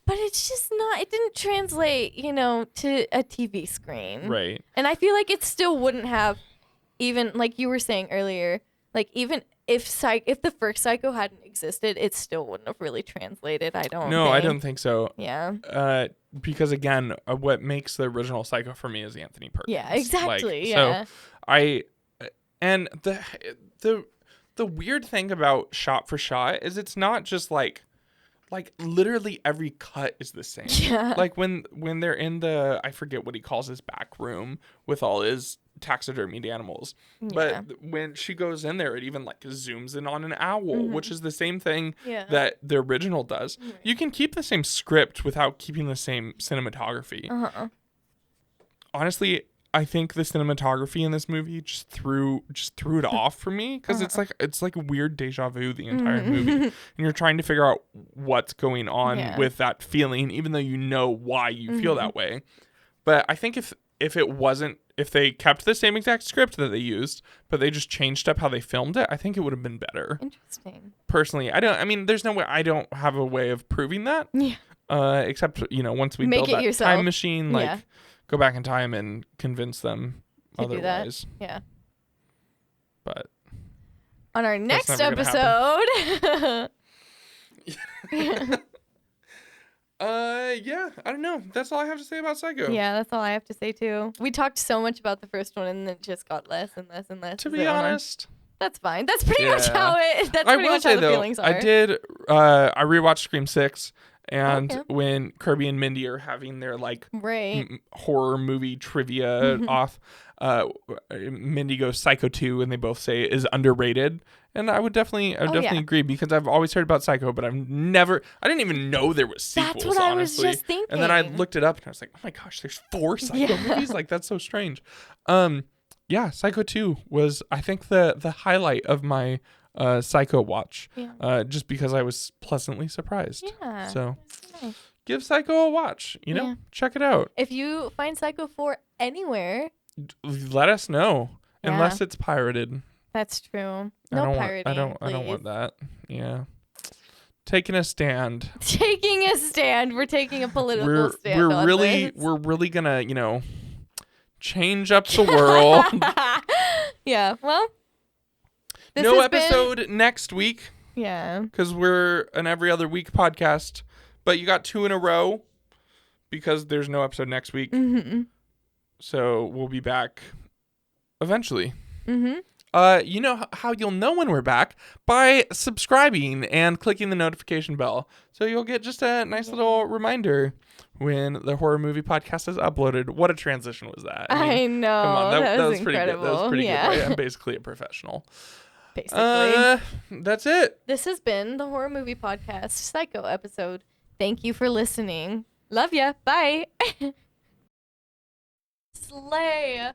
but it's just not, it didn't translate, to a TV screen. Right. And I feel like it still wouldn't have, even like you were saying earlier, like even if the first Psycho hadn't existed, it still wouldn't have really translated. I don't think so. Yeah. Because again, what makes the original Psycho for me is Anthony Perkins. Yeah, exactly. So and the weird thing about shot for shot is it's not just like literally every cut is the same. Yeah. Like when they're in the, I forget what he calls his back room with all his taxidermied animals. Yeah. But when she goes in there, it even like zooms in on an owl, which is the same thing that the original does. Right. You can keep the same script without keeping the same cinematography. Honestly, I think the cinematography in this movie just threw it off for me, because it's like a weird deja vu the entire movie, and you're trying to figure out what's going on with that feeling, even though you know why you feel that way. But I think if they kept the same exact script that they used, but they just changed up how they filmed it, I think it would have been better. Interesting. Personally, there's no way, I don't have a way of proving that. Yeah. Except once we Make build that yourself. time machine, go back in time and convince them to otherwise. Do that. Yeah. But on our next episode. Yeah, I don't know. That's all I have to say about Psycho. Yeah, that's all I have to say too. We talked so much about the first one, and it just got less and less and less. To be honest, that's fine. That's pretty much how it. That's pretty much how the feelings are. I did. I rewatched Scream 6. And when Kirby and Mindy are having their horror movie trivia off, Mindy goes Psycho 2, and they both say is underrated. And I would definitely yeah. agree, because I've always heard about Psycho, but I didn't even know there was sequels. That's what I was honestly. just thinking. And then I looked it up and I was like, oh my gosh, there's 4 Psycho movies? Like, that's so strange. Yeah, Psycho 2 was, I think, the highlight of my Psycho watch. Yeah. Just because I was pleasantly surprised. Yeah. So Nice. give Psycho a watch, Yeah. check it out. If you find Psycho 4 anywhere, Let us know. Yeah. Unless it's pirated. that's true. I No don't pirating, want I don't please. want that. Yeah. Taking a stand. Taking a stand. We're taking a political We're stand. we're on really this. we're really gonna, change up the world. Yeah. Well, this No has been- episode next week, Yeah. because we're an every other week podcast. But you got 2 in a row because there's no episode next week. Mm-hmm. So we'll be back eventually. Mm-hmm. You know how you'll know when we're back? By subscribing and clicking the notification bell. So you'll get just a nice little reminder when the Horror Movie Podcast is uploaded. What a transition was that? I know. Come on, that was pretty good. incredible. That was pretty Yeah. good, right? I'm basically a professional. Basically. That's it. This has been the Horror Movie Podcast Psycho episode. Thank you for listening. Love ya. Bye. Slay.